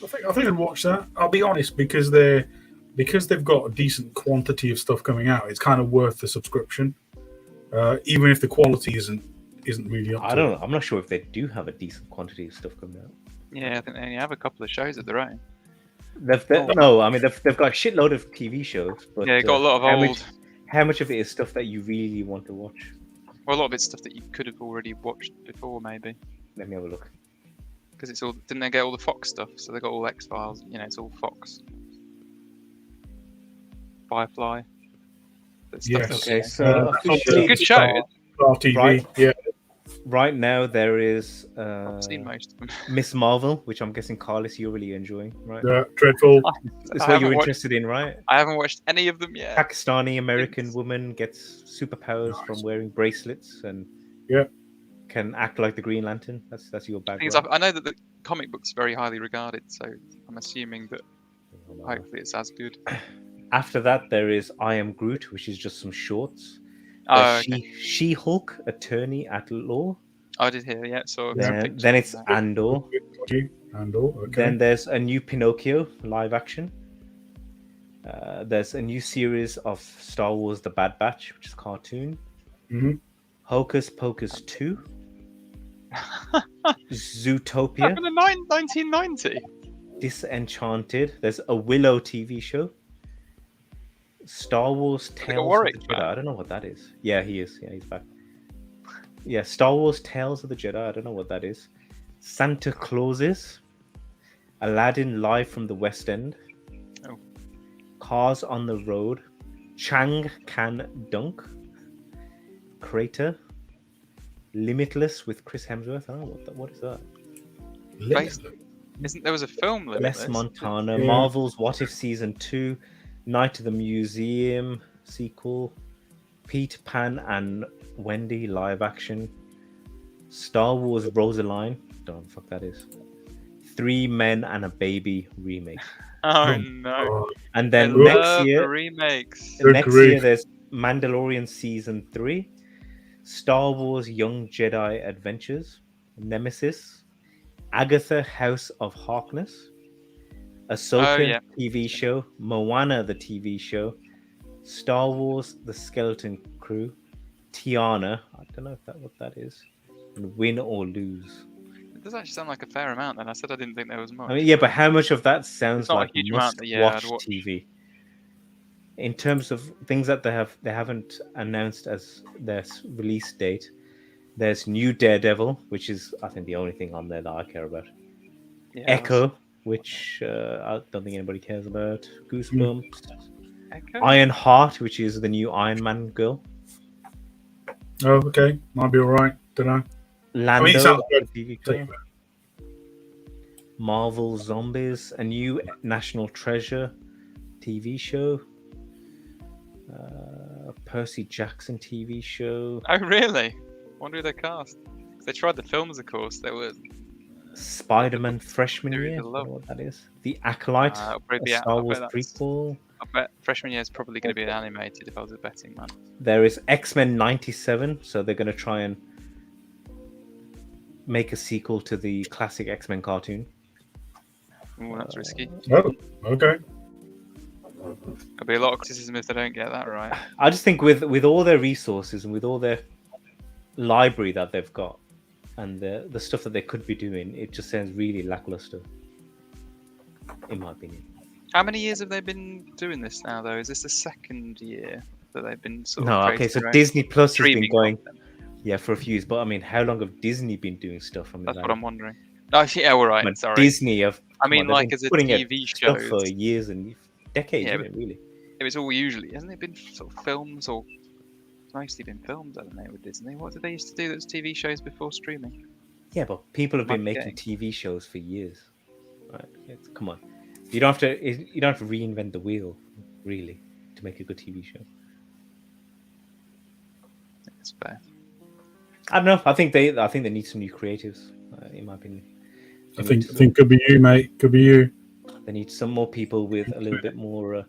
I think I'd watch that. I'll be honest, because they've got a decent quantity of stuff coming out. It's kind of worth the subscription, even if the quality isn't really up to I don't it. know. I'm not sure if they do have a decent quantity of stuff coming out. Yeah, I think they only have a couple of shows of their own. No, I mean they've got a shitload of TV shows, but Yeah, got a lot of old. How much of it is stuff that you really want to watch? Well, a lot of it's stuff that you could have already watched before, maybe. Let me have a look. Because it's all, didn't they get all the Fox stuff? So they got all X-Files. You know, it's all Fox. Firefly. That stuff Yes. that's- Okay, so That's officially, Good show. Star TV, Right. yeah. right now there is I've seen most of them. Miss Marvel, which I'm guessing Carlos you're really enjoying, right? Dreadful. That's I what you're haven't watched- interested in, right? I haven't watched any of them yet. Pakistani American woman gets superpowers from wearing bracelets and can act like the Green Lantern. That's your The thing is, background. I know that the comic book's very highly regarded, so I'm assuming that hopefully it's as good. After that, there is I Am Groot, which is just some shorts. Oh, There's She-Hulk, Attorney at Law. I did hear, yeah. So Then it's Andor. Andor, okay. Then there's a new Pinocchio live action. There's a new series of Star Wars: The Bad Batch, which is cartoon. Hocus Pocus 2. Zootopia. Back in the 1990. Disenchanted. There's a Willow TV show. Star Wars Tales Warwick of the Jedi. back. I don't know what that is. Yeah, he is. Yeah, he's back. Yeah, Star Wars Tales of the Jedi. I don't know what that is. Santa Clauses. Aladdin Live from the West End. Oh. Cars on the Road. Chang Can Dunk. Crater. Limitless with Chris Hemsworth. I don't know what is that. Isn't there was a film Limitless? Les Montana. Yeah. Marvel's What If Season 2. Night of the Museum sequel. Peter Pan and Wendy live action. Star Wars Rosaline. Don't know what the fuck that is. 3 Men and a Baby remake. Oh no! And then I next love year, the remakes. They're next great. year there's Mandalorian Season 3, Star Wars Young Jedi Adventures, Nemesis, Agatha House of Harkness, Ahsoka TV show, Moana the TV show, Star Wars The Skeleton Crew, Tiana, I don't know what that is, and Win or Lose. It does actually sound like a fair amount. Then I said I didn't think there was much. I mean, yeah, but how much of that sounds It's not a like huge amount, must yeah, I'd watch watch. TV? In terms of things that they haven't announced as their release date, there's new Daredevil, which is I think the only thing on there that I care about. Yeah, Echo, which I don't think anybody cares about. Goosebumps. Echo? Iron Heart, which is the new Iron Man girl. Oh, okay. Might be all right. Don't know. Lando, it sounds good. TV show. Marvel Zombies, a new National Treasure TV show. Percy Jackson TV show. Oh really? Wonder who they cast. 'Cause they tried the films, of course. They were. Spider-Man Freshman Series Year. of I don't Love. know what that is. The Acolyte, It'll a probably be Star I'll Wars bet that's- prequel. I bet freshman year is probably going to be an animated if I was a betting man. There is X-Men 97, so they're going to try and make a sequel to the classic X-Men cartoon. Ooh, that's risky. Oh, okay. There'll be a lot of criticism if they don't get that right. I just think with all their resources and with all their library that they've got and the stuff that they could be doing, it just sounds really lackluster, in my opinion. How many years have they been doing this now, though? Is this the second year that they've been sort of No, okay, creating so their own Disney Plus has been streaming going, content? yeah, for a few years. But I mean, how long have Disney been doing stuff? I mean, That's like, what I'm wondering. Oh, yeah, all right. I mean, Sorry. Disney have. I mean, come on, they've like been as a putting out TV stuff show, for years and decades, Yeah, isn't it, really? it was all usually, hasn't it been sort of films or it's mostly been films, hasn't it, with Disney? What did they used to do that was TV shows before streaming? Yeah, but people have been Might be making TV shows for years. Right? Come on, you don't have to reinvent the wheel, really, to make a good TV show. It's fair. I don't know. I think they need some new creatives, in my opinion. I think could be you, mate. Could be you. They need some more people with a little bit more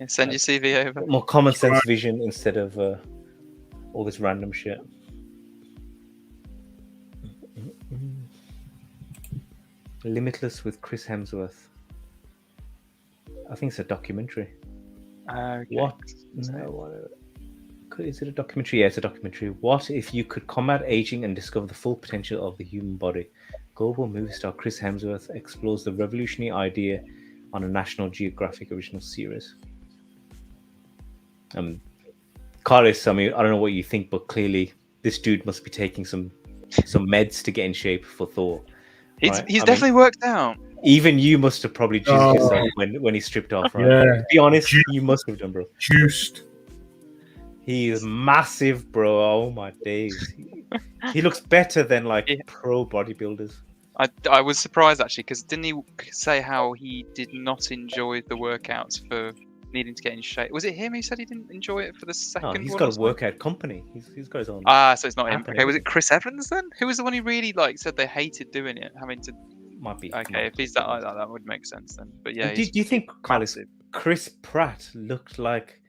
Yeah, send your CV over. more common sense vision instead of all this random shit. Limitless with Chris Hemsworth. I think it's a documentary. Okay. What? No, what? Is it a documentary? Yeah, it's a documentary. What if you could combat aging and discover the full potential of the human body? Global movie star Chris Hemsworth explores the revolutionary idea on a National Geographic original series. Carlos, I mean, I don't know what you think, but clearly this dude must be taking some meds to get in shape for Thor. He's right? definitely worked out. Even you must have probably jizzed yourself when he stripped off, right? Yeah. To be honest, you must have done, bro. Juiced. He is massive, bro. Oh my days. He looks better than pro bodybuilders. I was surprised actually because didn't he say how he did not enjoy the workouts for needing to get in shape? Was it him who said he didn't enjoy it for the second No, he's one? got a workout company. He's got his own. So it's not him. Happening. Okay, was it Chris Evans then? Who was the one who really said they hated doing it, having to? Might be. Okay, if he's that like that, that would make sense then. But yeah, Do you think, Carlos, massive. Chris Pratt looked like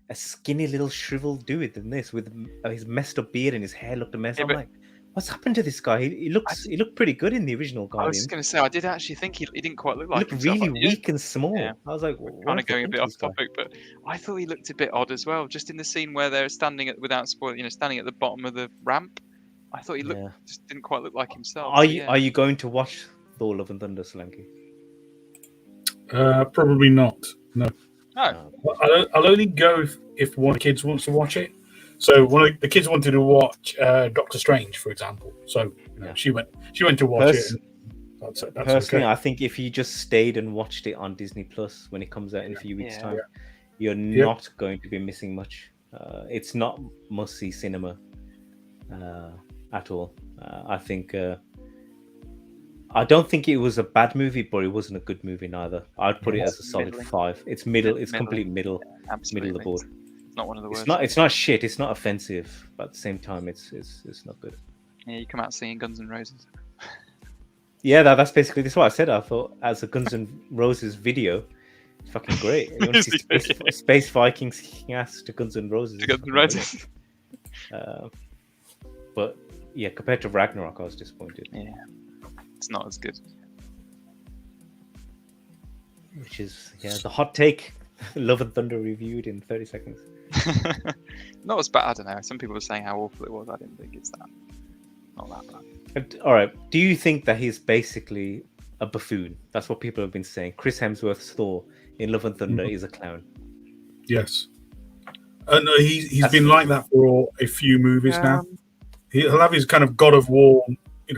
a skinny little shriveled dude than this with his messed up beard and his hair looked a mess? Yeah, I'm but- like, what's happened to this guy? He looked pretty good in the original I was Guardians. just going to say, I did actually think he didn't quite look He like looked himself. really I did- weak and small. Yeah. I was like, Kind of going a bit off topic, but I thought he looked a bit odd as well. Just in the scene where they're standing without spoiling, standing at the bottom of the ramp, I thought he just didn't quite look like himself. Are so, you yeah. are you going to watch Thor: Love and Thunder, Solanke? Probably not. No. No. I'll only go if one of the kids wants to watch it. So one of the kids wanted to watch Doctor Strange, for example. So she went to watch it. And that's Personally, okay. I think if you just stayed and watched it on Disney Plus when it comes out in a few weeks' time, you're not going to be missing much. It's not must-see cinema at all. I think. I don't think it was a bad movie, but it wasn't a good movie neither. I'd put it as a solid middling. 5. It's middle. It's Middling. complete middle. Absolutely. Middle of the board. It's not one of the worst. It's not shit. It's not offensive, but at the same time, it's not good. Yeah, you come out singing Guns N' Roses. Yeah, that's basically what I said. I thought as a Guns N' Roses video, it's fucking great. You want to see space Vikings kicking ass to Guns N' Roses. To Guns N' Roses. But yeah, compared to Ragnarok, I was disappointed. Yeah, it's not as good. Which is the hot take. Love and Thunder reviewed in 30 seconds. Not as bad. I don't know. Some people were saying how awful it was. I didn't think it's that. Not that bad. All right. Do you think that he's basically a buffoon? That's what people have been saying. Chris Hemsworth's Thor in Love and Thunder is a clown. Yes. And he's been like that for a few movies now. He'll have his kind of God of War,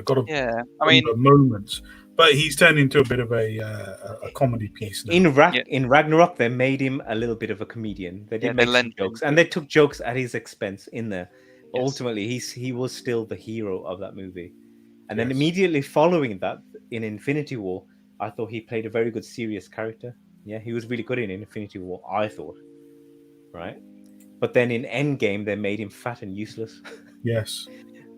God of War moments. But he's turned into a bit of a comedy piece now. In Ragnarok, they made him a little bit of a comedian. They did make some jokes, and they took jokes at his expense in there. But ultimately, he was still the hero of that movie. And then immediately following that, in Infinity War, I thought he played a very good serious character. Yeah, he was really good in Infinity War, I thought. Right? But then in Endgame, they made him fat and useless. Yes.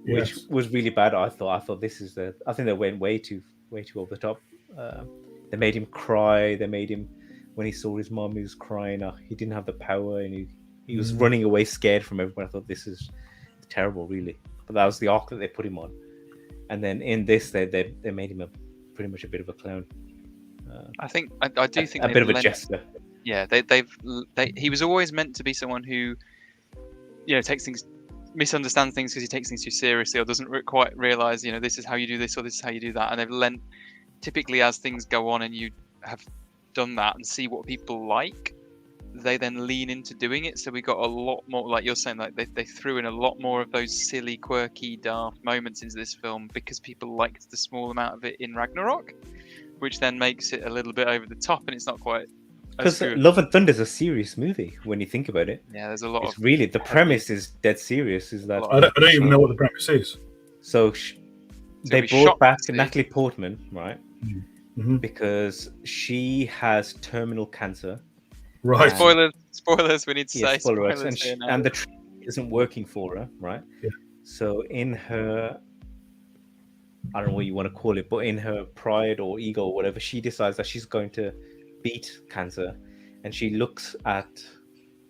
Which was really bad. I thought this is I think they went way too over the top. They made him cry. They made him, when he saw his mom, he was crying. He didn't have the power, and he was running away scared from everyone. I thought this is terrible, really. But that was the arc that they put him on. And then in this, they made him pretty much a bit of a clown. I do think a bit of a jester. Yeah, he was always meant to be someone who, misunderstands things because he takes things too seriously or doesn't quite realize, this is how you do this or this is how you do that. And they've lent, typically as things go on and you have done that and see what people like, they then lean into doing it. So we got a lot more, like you're saying, like they threw in a lot more of those silly, quirky, daft moments into this film because people liked the small amount of it in Ragnarok, which then makes it a little bit over the top and it's not quite as Because good. Love and Thunder is a serious movie when you think about it. Yeah, there's a lot It's of really, the premise is dead serious. Is that I don't even know what the premise is. so they be brought back shocked to see. Natalie Portman, right? Mhm. Because she has terminal cancer. Right. Spoilers. We need to say Spoiler alert. spoilers here now. And the treatment isn't working for her, right? Yeah. So in her, I don't know what you want to call it, but in her pride or ego or whatever, she decides that she's going to beat cancer, and she looks at,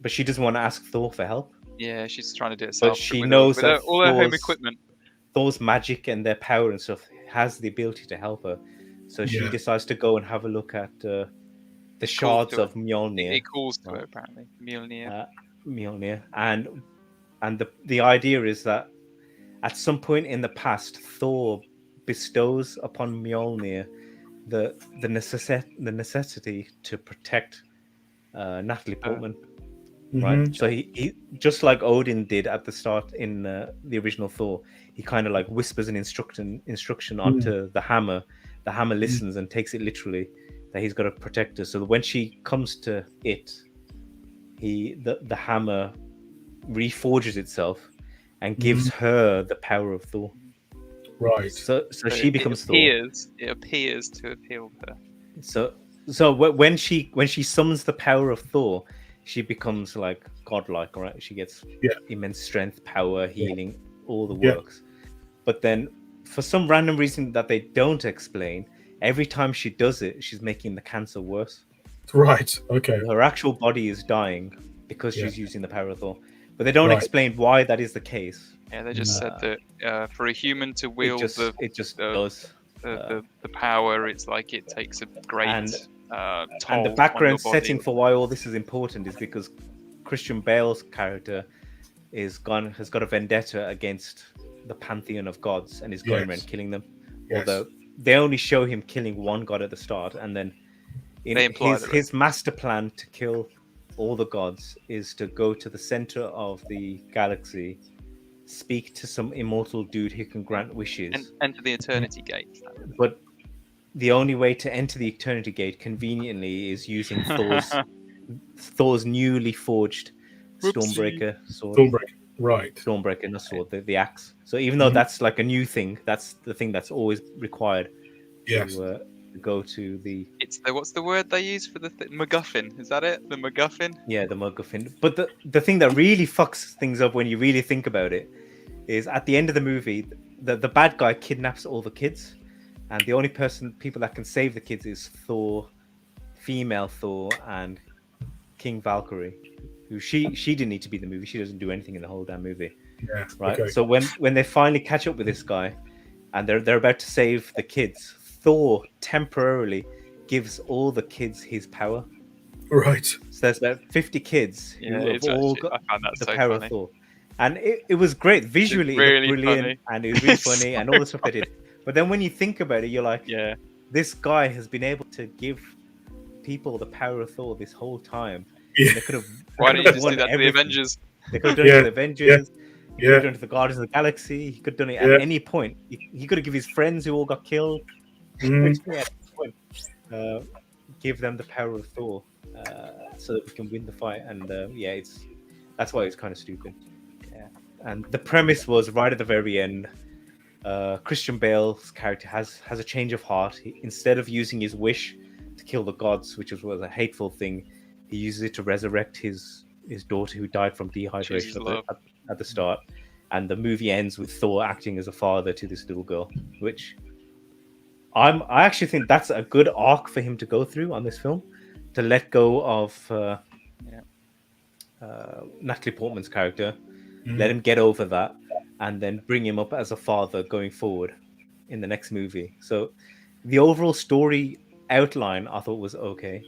but she doesn't want to ask Thor for help. Yeah, she's trying to do it herself. But she with knows with that all her home Thor's- equipment. Thor's magic and their power and stuff has the ability to help her. So she Yeah. decides to go and have a look at the shards to her. of Mjolnir. It calls to Right. her apparently. Mjolnir. Mjolnir, and the idea is that at some point in the past, Thor bestows upon Mjolnir the necessity to protect Natalie Portman, right? Mhm. So he just like Odin did at the start in the original Thor, he kind of like whispers an instruction onto the hammer. The hammer listens and takes it literally that he's got to protect her. So that when she comes to it, the hammer reforges itself and gives her the power of Thor. Right. So she becomes Thor. It appears to appeal to her. So when she summons the power of Thor, she becomes like godlike, right? She gets immense strength, power, healing, all the works. But then, for some random reason that they don't explain, every time she does it, she's making the cancer worse. Right. Okay. Her actual body is dying because she's using the power of Thor. But they don't explain why that is the case. Yeah, they just said that for a human to wield It just does. the power, it's like it takes a great toll and the on background your body. setting for why all this is important is because Christian Bale's character has got a vendetta against the pantheon of gods and is going around killing them. Although they only show him killing one god at the start, and then his master plan to kill all the gods is to go to the center of the galaxy, speak to some immortal dude who can grant wishes, and enter the Eternity Gate. But the only way to enter the Eternity Gate conveniently is using Thor's newly forged Stormbreaker sword. Stormbreaker, not sword, the axe. So even though that's like a new thing, that's the thing that's always required to go to the... It's what's the word they use for the MacGuffin? Is that it? The MacGuffin? Yeah, the MacGuffin. But the thing that really fucks things up when you really think about it is at the end of the movie, the bad guy kidnaps all the kids, and the only people that can save the kids is Thor, female Thor, and King Valkyrie, who she didn't need to be in the movie. She doesn't do anything in the whole damn movie. Yeah. Right. Okay. So when they finally catch up with this guy, and they're about to save the kids, Thor temporarily gives all the kids his power. Right. So there's about 50 kids who have all got the power of Thor. And it was great. Visually, really it was brilliant, funny. and it was really funny, and all the stuff they did. But then when you think about it, you're like, this guy has been able to give people the power of Thor this whole time. Yeah. They could have. Why didn't you just do that to the Avengers? They could have done it to the Avengers. He could have done it to the Guardians of the Galaxy. He could have done it at any point. He could have given his friends who all got killed. Give them the power of Thor so that we can win the fight. And that's why it's kind of stupid. Yeah. And the premise was right at the very end. Christian Bale's character has a change of heart. Instead of using his wish to kill the gods, which was a hateful thing, he uses it to resurrect his daughter who died from dehydration at the start. And the movie ends with Thor acting as a father to this little girl, which I actually think that's a good arc for him to go through on this film, to let go of Natalie Portman's character, let him get over that, and then bring him up as a father going forward in the next movie. So the overall story outline I thought was okay.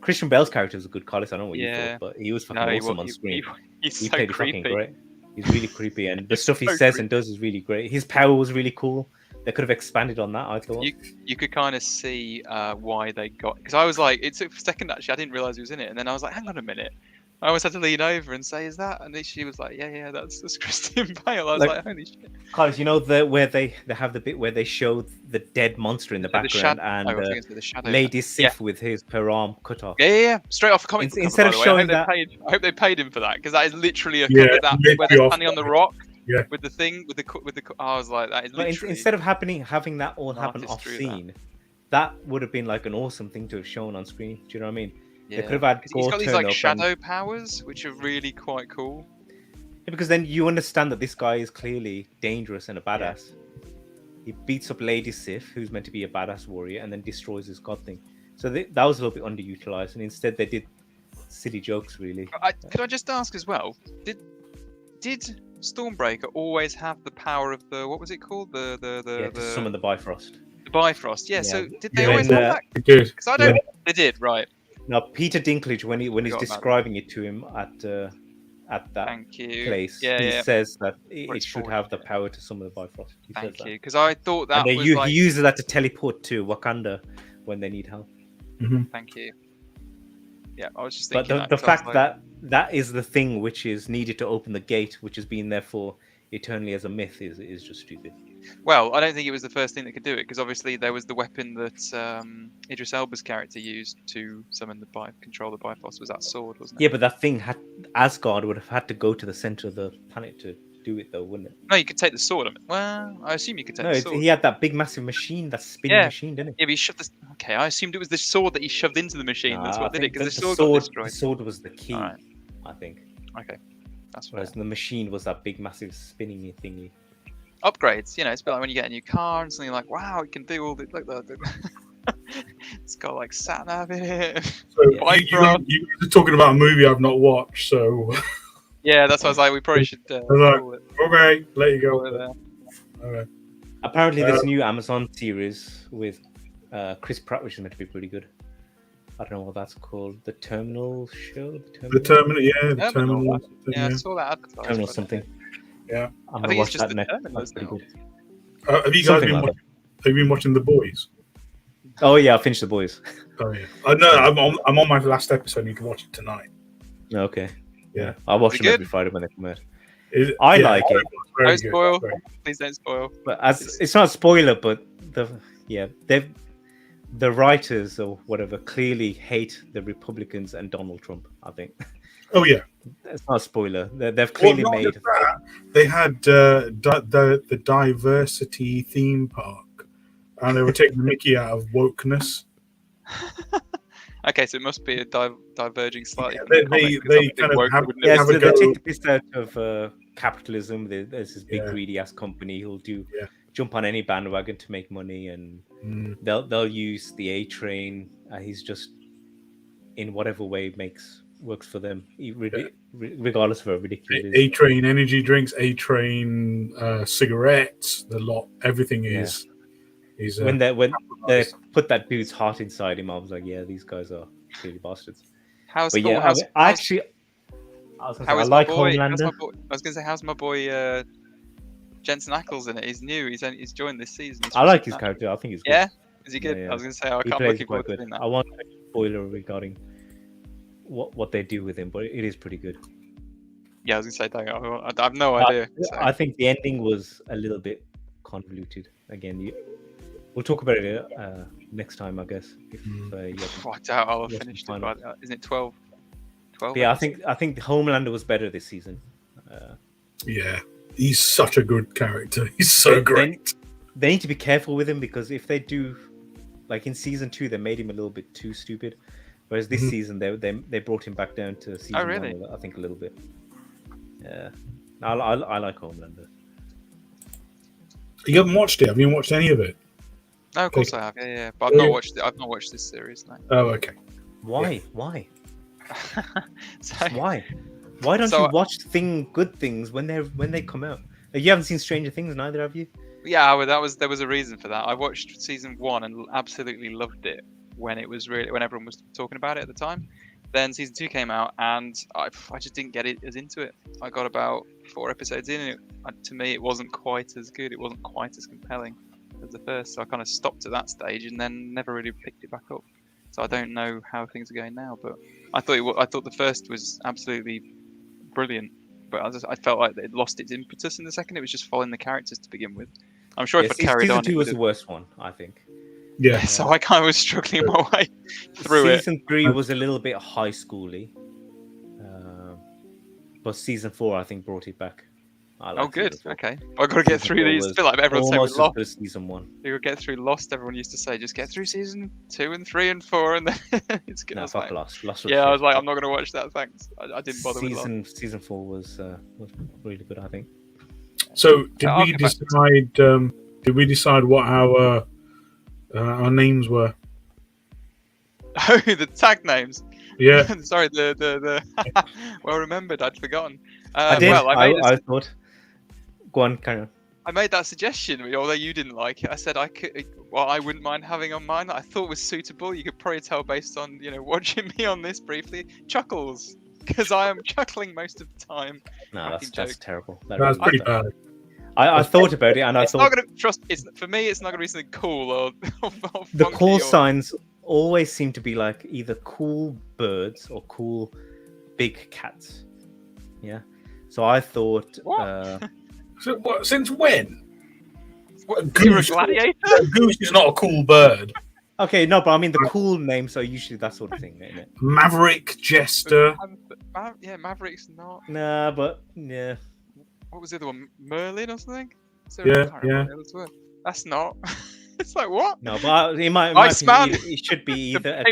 Christian Bale's character was a good Carlos. I don't know what you Yeah. thought, but he was fucking No, awesome on screen. he's He so played it fucking creepy. great. He's really creepy, and the He's stuff he so says creepy. and does is really great. His power was really cool. They could have expanded on that, I thought. You could kind of see why they got, because I was like, it took a second actually, I didn't realize he was in it, and then I was like, hang on a minute, I almost had to lean over and say, is that? And then she was like, yeah, that's Christian Bale. I was like, holy shit. Carlos, you know where they have the bit where they show the dead monster in the background and the shadow. Lady Sif with her arm cut off. Yeah. Straight off a comic book Instead cover, of by the way. showing that, I hope they paid him for that, because that is literally a cover that where they're standing on the rock with the thing with the. I was like, that is literally. Instead of having that all happen off scene, that would have been like an awesome thing to have shown on screen. Do you know what I mean? Yeah. They could have had He's got these like shadow powers, which are really quite cool. Yeah, because then you understand that this guy is clearly dangerous and a badass. He beats up Lady Sif, who's meant to be a badass warrior, and then destroys his god thing. So that was a little bit underutilized, and instead they did silly jokes, really. Could I just ask as well? Did Stormbreaker always have the power of the, what was it called? To summon the Bifrost. The Bifrost, yeah. So did they Yeah, always have that? They did. Because I don't. Yeah. They did, right? Now Peter Dinklage, when he's describing it to him at that Thank you. place, Yeah, he yeah. says that Where it it's should forward, have the yeah. power to summon the Bifrost. He says Thank that. you. Because I thought that And was he uses that to teleport to Wakanda when they need help. Thank you. Yeah, I was just But thinking. the fact that is the thing which is needed to open the gate, which has been there for eternally as a myth, is just stupid. Well, I don't think it was the first thing that could do it, because obviously there was the weapon that Idris Elba's character used to summon control the Bifrost. Was that sword, wasn't it? Yeah, but that thing Asgard would have had to go to the center of the planet to do it, though, wouldn't it? No, you could take the sword. Well, I assume you could take No, the sword. he had that big massive machine, that spinning machine, didn't Yeah, but he shoved the. Okay, I assumed it was the sword that he shoved into the machine. That's what did it, because the sword got destroyed. The sword was the key, Alright. I think. Okay, that's Whereas the machine was that big massive spinning thingy. Upgrades. You know, it's a bit like when you get a new car and suddenly you're like, wow, it can do all the it's got like sat nav in it. So you were talking about a movie I've not watched, so yeah, that's why I was like, we probably should. Okay, let you go. Okay. Apparently, this new Amazon series with Chris Pratt, which is meant to be pretty good. I don't know what that's called. The Terminal show. The Terminal, yeah, the Terminal. Yeah, I saw that advertised. Terminal something. Yeah, I'm I gonna think watch it's just that the next. Terminals That's pretty now. good. have you guys Something been like watching? Have you been watching The Boys? Oh yeah, I finished The Boys. Oh yeah. No, I'm on my last episode. You can watch it tonight. Okay. Yeah, I watch Is it them good? every Friday when they come out. I like it. Very Don't good. spoil. Very- Please don't spoil. But it's not a spoiler, but the writers or whatever clearly hate the Republicans and Donald Trump. I think Oh yeah. it's not a spoiler. They've clearly not made. just that, they had the diversity theme park, and they were taking the Mickey out of wokeness. Okay, so it must be a diverging slightly. Yeah, from the they comic, 'cause I think kind of woke have- wouldn't they Yeah, have so a they go- take the piss out of capitalism. There's this big Yeah. greedy ass company who'll Yeah. jump on any bandwagon to make money, and they'll use the A train. He's just in whatever way works for them, regardless of how ridiculous it is. A Train energy drinks, A Train cigarettes, the lot, everything is. Is When they put that dude's heart inside him, I was like, yeah, these guys are clearly bastards. How's But cool, yeah, how's, I how's- actually, I was gonna say, how I is like my boy? How's Homelander. my boy? I was going to say, how's my boy Jensen Ackles in it? He's new. He's joined this season. He's I like his from- character. I think he's good. Yeah, is he good? Yeah, yeah. I was going to say, I He can't plays looking quite forward to good. seeing that. I want a spoiler regarding what they do with him, but it is pretty good. Yeah, I was going to say, I have no idea. So. I think the ending was a little bit convoluted. Again, we'll talk about it next time, I guess. If you Oh, I doubt I'll have Yes, finished it. fine. But, isn't it 12? 12 yeah, episodes? I think Homelander was better this season. Yeah, he's such a good character. He's so great. They need to be careful with him, because if they do, like in season 2, they made him a little bit too stupid. Whereas this season, they brought him back down to season 1, I think, a little bit. Yeah, I like Homelander. You haven't watched it? Have you watched any of it? No, of course I have. Yeah. But I've not watched it. I've not watched this series. No. Oh, okay. Why? Why? So, Why? Why don't So- you watch good things when they come out? Like, you haven't seen Stranger Things, neither have you? yeah, well, there was a reason for that. I watched season 1 and absolutely loved it. when everyone was talking about it at the time. Then season 2 came out, and I just didn't get it as into it. I got about 4 episodes in, and to me, it wasn't quite as good. It wasn't quite as compelling as the first. So I kind of stopped at that stage, and then never really picked it back up. So I don't know how things are going now, but I thought the first was absolutely brilliant. But I felt like it lost its impetus in the second. It was just following the characters to begin with. I'm sure if I carried on, season 2 was the worst one, I think. Yeah. So I kind of was struggling my way through it. Season 3 was a little bit high schooly, but season 4 I think brought it back. Oh, good. Okay, I've got to get through these. I feel like everyone's saying we lost. Season 1. You would get through Lost. Everyone used to say, just get through season 2 and 3 and 4, and then it's good. No, fuck Lost. Lost was yeah, shit. I was like, I'm not going to watch that. Thanks. I didn't bother with Lost. Season 4 was really good, I think. So did we decide what our names were? Oh, the tag names. Yeah. Sorry, the well remembered. I'd forgotten. I did. Well, I thought. Go on, carry on. I made that suggestion, although you didn't like it. I said I wouldn't mind having on mine that I thought was suitable. You could probably tell based on watching me on this briefly. Chuckles, because I am chuckling most of the time. No, that's terrible. That's pretty bad. I thought about it, and I thought not gonna trust. For me, it's not gonna be something cool or the call signs always seem to be like either cool birds or cool big cats. Yeah. So I thought. So what? Since when? What, goose? You're a gladiator? A goose is not a cool bird. Okay, no, but I mean the cool names are usually that sort of thing, isn't it? Maverick, Jester. Yeah, Maverick's not. Nah, but yeah. What was the other one? Merlin or something? Yeah. That's not. It's like what? No, but it might it should be either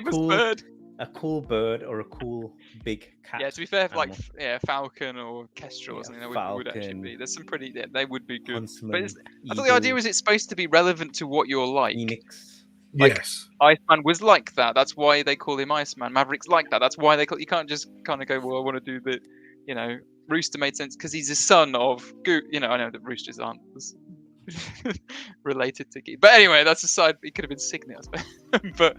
a cool bird or a cool big cat. Yeah, to be fair, like falcon or kestrel or something, that would actually be. There's some pretty. Yeah, they would be good. Huntsman, but I thought the idea was it's supposed to be relevant to what you're like. Phoenix. Yes. Iceman was like that. That's why they call him Iceman. Maverick's like that. That's why they call. You can't just kind of go, well, I want to do the, Rooster made sense because he's a son of I know that roosters aren't related to geese, but anyway, that's aside. It could have been Signet, I suppose. but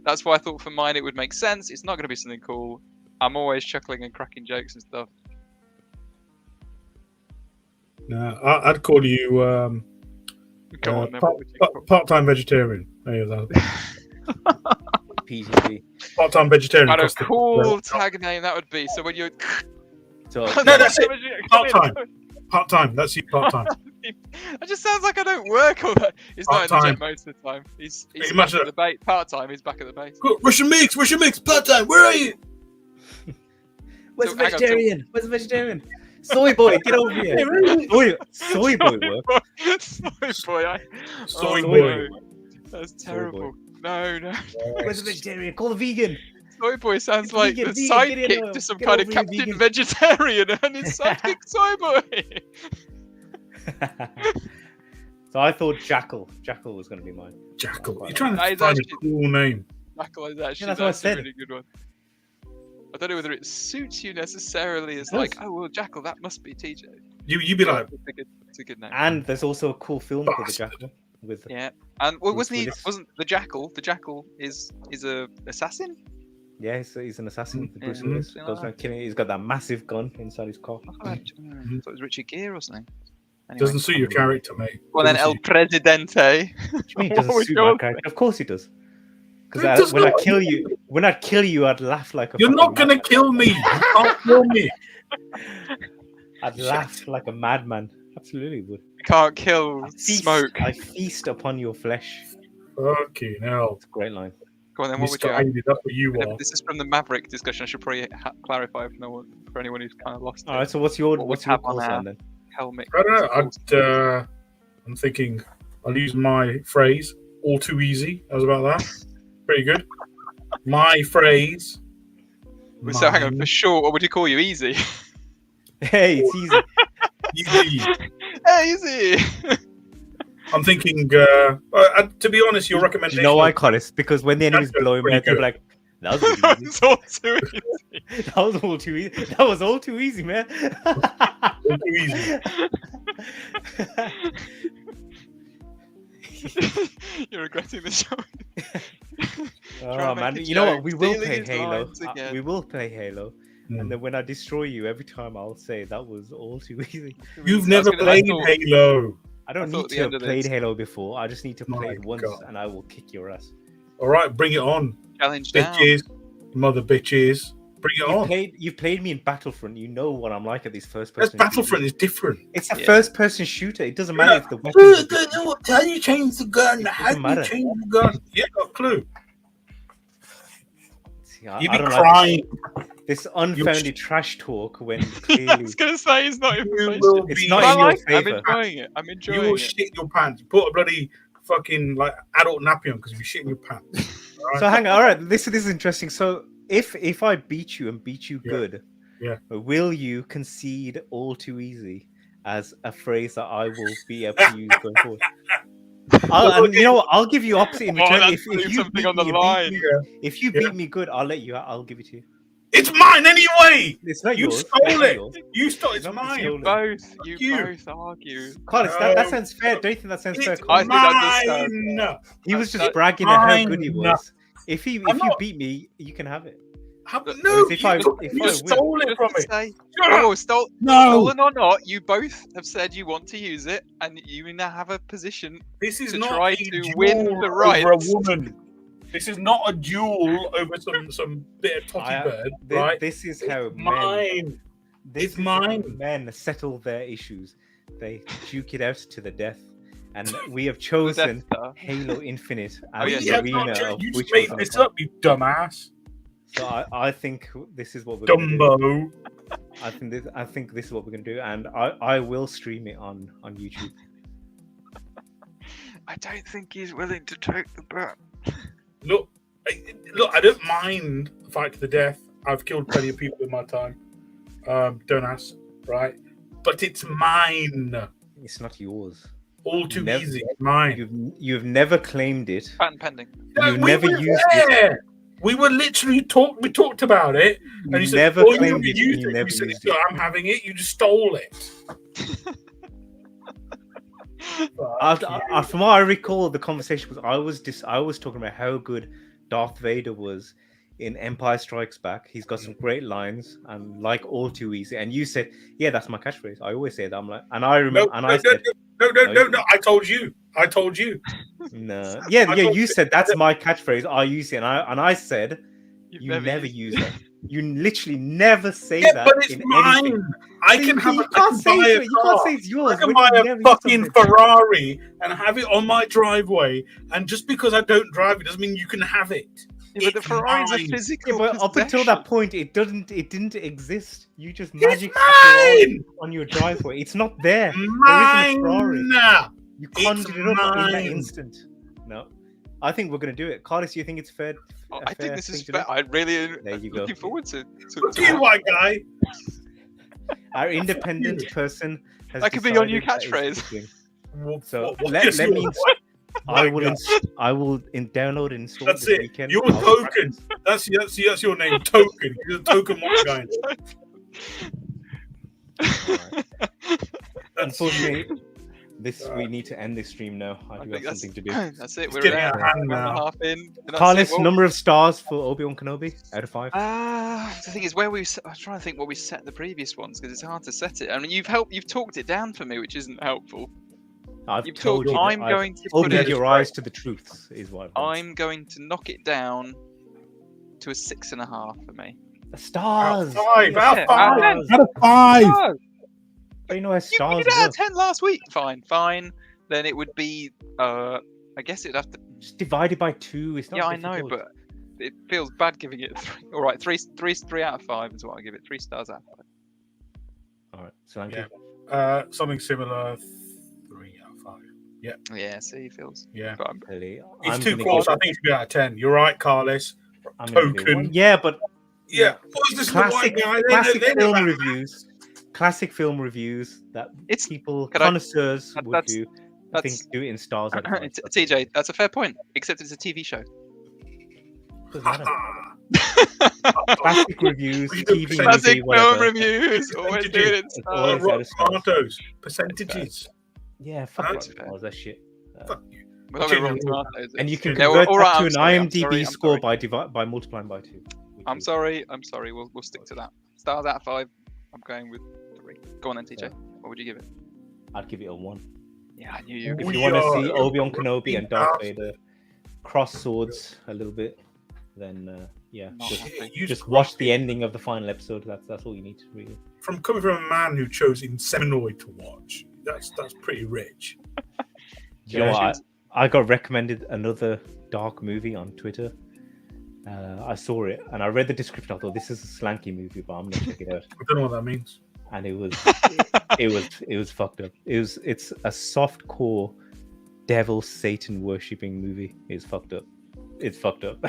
that's why I thought for mine it would make sense. It's not going to be something cool. I'm always chuckling and cracking jokes and stuff. No, I'd call you Go on, then. What would you call? Part-time vegetarian. PGP. Part-time vegetarian. What a cool tag name that would be. So when you So no, that's it. Part-time. Part-time. That's you. Part-time. That just sounds like I don't work all that. He's not in the gym most of the time. He's back at the base. Part-time. He's back at the base. Russian mix. Part-time. Where are you? Where's the vegetarian? Where's the vegetarian? Soy boy, get over here. Soy boy work. Soy boy. That's terrible. No. Where's the vegetarian? Call the vegan. Soy boy sounds like the sidekick to some kind of Captain Vegetarian, and his sidekick Soy boy. So I thought Jackal. Jackal was going to be mine. Jackal. You're trying to find a cool name. Jackal is actually that's a really good one. I don't know whether it suits you necessarily as like, oh well, Jackal, that must be TJ. You'd be like, it's a good name. And there's also a cool film called The Jackal. And wasn't the Jackal? The Jackal is a assassin. Yeah, he's an assassin. Bruce Willis goes around killing. He's got that massive gun inside his car. I thought it was Richard Gere or something. Anyway. Doesn't suit your character, mate. Well then, El Presidente. What do you mean it doesn't suit my character? Of course he does. Because when I kill you, I'd laugh like a. You're not gonna kill me. You can't kill me. I'd laugh like a madman. Absolutely would. You can't kill smoke. I feast upon your flesh. Okay, now. It's a great line. Go on then. What would you? That's what you are. This is from the Maverick discussion. I should probably clarify for anyone who's kind of lost. All right. So what's your call sign then? Helmet. I don't know. I'm thinking I'll use my phrase. All too easy. How's about that? Pretty good. My phrase. So hang on, for sure, what would you call you? Easy. Hey, it's easy. Easy. Hey, easy. I'm thinking. To be honest, your recommendation. You know why, Collis? Because when the enemy's blowing me, they're like, "That was really easy. All too easy. That was all too easy. That was all too easy, man." All too easy. You're regretting the show. Oh make man, a you know what? joke, We will stealing play his Halo. lines again. We will play Halo, Hmm. and then when I destroy you, every time I'll say that was all too easy. You've I never was gonna- played I thought- Halo. I don't I thought need at the to end have of played this- Halo before. I just need to play My it once, God. and I will kick your ass. All right, bring it on, Challenge down. bitches, mother bitches. Bring it on. You've played me in Battlefront. You know what I'm like at these first That's person. Battlefront is different. It's a Yeah. first person shooter. It doesn't matter if the weapons. Are different. How do you change the gun? It How doesn't do you matter. change the gun? You ain't got a clue. See, I You'd be don't crying. like this unfounded trash talk when I clearly was gonna say it's not You information. will it's be. not I in your like it. I'm favor. enjoying it. I'm You enjoying will it. shit your pants. Put a bloody fucking like adult nappy on because you're shitting your pants. All So right? hang on. All right, this is interesting. So if I beat you and beat you Yeah. good, Yeah. will you concede all too easy as a phrase that I will be able to use going forward? And you know what? I'll give you opposite in Oh, return. that's If putting you something beat on the me, and line. beat me, if you Yeah. beat me good, I'll let you. I'll give it to you. It's mine anyway. It's not You yours. stole It's not it. yours. You stole. It's It's not mine. stolen. You you. both argue. Carlos, that No. sounds fair. Don't you think that sounds fair? It's I Carlos? think I just, mine. He was just that- bragging at how good he mine. was. If I'm you not- beat me, you can have it. No, Whereas if you, I- took- if you I win- stole it Just from to me. say, Shut up. oh, No, stolen or not, you both have said you want to use it, and you now have a position. this is to not try a to duel win the over a rights. woman. This is not a duel over some bit of totty bird, right? This is how It's men. mine. This It's is how mine. men settle their issues. They duke it out to the death, and we have chosen Star. Halo Infinite Oh, as yes, the You have arena not changed- of you which just made we're this gonna up, you dumbass. fight. So I think this is what we're gonna do. Dumbo. I think this is what we're gonna do, and I will stream it on YouTube. I don't think he's willing to take the bet. Look, I don't mind a fight to the death. I've killed plenty of people in my time. Don't ask, right? But it's mine. It's not yours. All too Never- easy. It's mine. You've never claimed it. Patent pending. You We never were used it. there. We were literally we talked about it, and You you said, never "Oh, you claimed never it. used You it." never You said, used "No, it. I'm having it." You just stole it. From what I recall, the conversation was I was talking about how good Darth Vader was in Empire Strikes Back. He's got some great lines and like all too easy. And you said, "Yeah, that's my catchphrase." I always say that. I'm like, and I remember, No, I said, no. I told you. "No, yeah, I yeah." thought- You said that's my catchphrase. I use it, and I said, You've "You never used use that. You literally never say Yeah, that but it's in mine. anything." I So can you, have. you I can't can say buy a you can't car. say it's yours. I can when buy you a never use fucking something. Ferrari and have it on my driveway, and just because I don't drive it doesn't mean you can have it. Yeah, but the It's Ferrari's a mine. physical Yeah, but up until that possession. point, it didn't exist. You just It's magic it mine. on your driveway. It's not there. Mine. Ferrari. You conjured it up in that mine. instant. No, I think we're gonna do it. Carlos, you think it's fair? Oh, a I fair think this thing is to fair. do? I really There you go. looking forward to Look at you, white guy. Our independent person has That could be your new decided that it's catchphrase. the thing. What- So what let is me your- I white will guy? download and install That's this it. weekend. You're I'll Token. practice. That's your name, Token. You're a token white guy. That's Unfortunately, we need to end this stream now. I I do think have something to do. That's it. We're getting an out of hour hand and a now. half in. and that's Carlos, it. Well, number of stars for Obi Wan Kenobi out of 5. the thing is, I'm trying to think what we set the previous ones because it's hard to set it. I mean, you've talked it down for me, which isn't helpful. I've You've told talked. you. I'm that I've going to put opened it. your eyes to the truths, is what I've done. I'm going to knock it down to a 6.5 for me. Stars. Five, Yeah, out of five. stars. Out of 5. Oh, But you know how you stars did out work. of 10 last week. Fine. Then it would be. I guess it'd have to. Just divided by 2. It's not Yeah, I know, difficult. but it feels bad giving it 3. All right, 3 out of 5 is what I give it. 3 stars out of 5. All right, so thank Yeah. you. Something similar. 3 out of 5. Yeah, see, it feels. Yeah. But I'm- Really, It's I'm too gonna close. give I think it should be out of 10. You're right, Carlos. I'm gonna give it Token. 1. Yeah, but Yeah. What's this white classic, guy? classic They're film not- reviews. Classic film reviews that It's people, Could I- connoisseurs would that's- do. I that's- think do it in stars. out of 5. That's TJ, that's a fair point. Except it's a TV show. it. Doesn't matter. Ah, Classic reviews, We do TV, Classic movie, whatever. film reviews. Always do it in It's stars. always- Rotten out of stars. Tomatoes, percentages. Yeah, fuck That's Rotten Tomatoes, that shit. Fuck you. We're not going to Rotten Tomatoes. And you can Yeah, convert all right, that to I'm an sorry, I'm IMDb sorry, I'm score sorry. by multiplying by 2. I'm sorry. We'll stick to that. Stars out of 5. I'm going with 3. Go on then, TJ. Yeah. What would you give it? I'd give it a 1. Yeah, I knew you. If you want to see Obi Wan Kenobi and Darth Vader cross swords a little bit, then yeah, Not happy. just watch the ending of the final episode. That's all you need to really. From coming from a man who chose Inseminoid to watch, that's pretty rich. Do you know what? I got recommended another dark movie on Twitter. I saw it and I read the description. I thought this is a slanky movie, but I'm gonna check it out. I don't know what that means. And it was fucked up. It's a soft core devil Satan worshipping movie. It's fucked up. It's fucked up.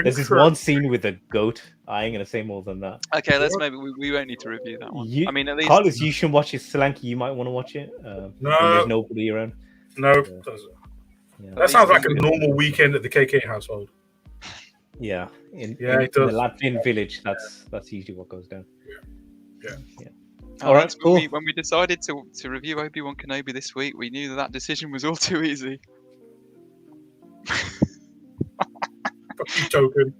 There's this one scene with a goat. I ain't gonna say more than that. Okay, let's maybe we won't need to review that one. I mean, at least Carlos, you should watch it. Slanky, you might want to watch it. When there's nobody around. No, that sounds like a normal weekend at the KK household. Yeah, in the Latvian village, that's usually what goes down. Yeah. All right, cool. When we decided to review Obi Wan Kenobi this week, we knew that decision was all too easy. Fuck you, token.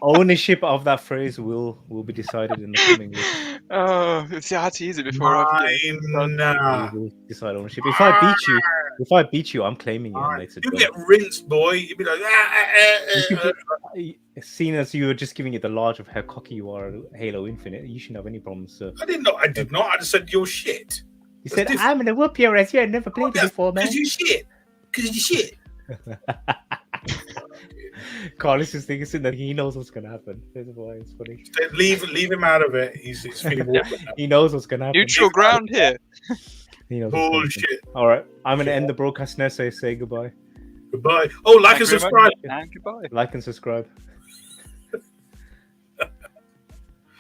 Ownership of that phrase will be decided in the coming weeks. Oh, see, I had to use it before. We will decide ownership. If I beat you, I'm claiming you. And You get rinsed, boy. You'd be like, seeing as you were just giving it the large of how cocky you are at Halo Infinite, you shouldn't have any problems, sir. I did not. I just said you're shit. You said, I'm gonna whoop your ass. You had never played it before, man. Because you shit. Because you shit. Carlos is thinking that he knows what's gonna happen. That's why it's funny. Leave him out of it. He's feeling awkward now. He knows what's gonna happen. Neutral ground here. He knows bullshit. All right, I'm gonna end the broadcast now. So say goodbye. Goodbye. Oh, like and subscribe. And goodbye. Like and subscribe.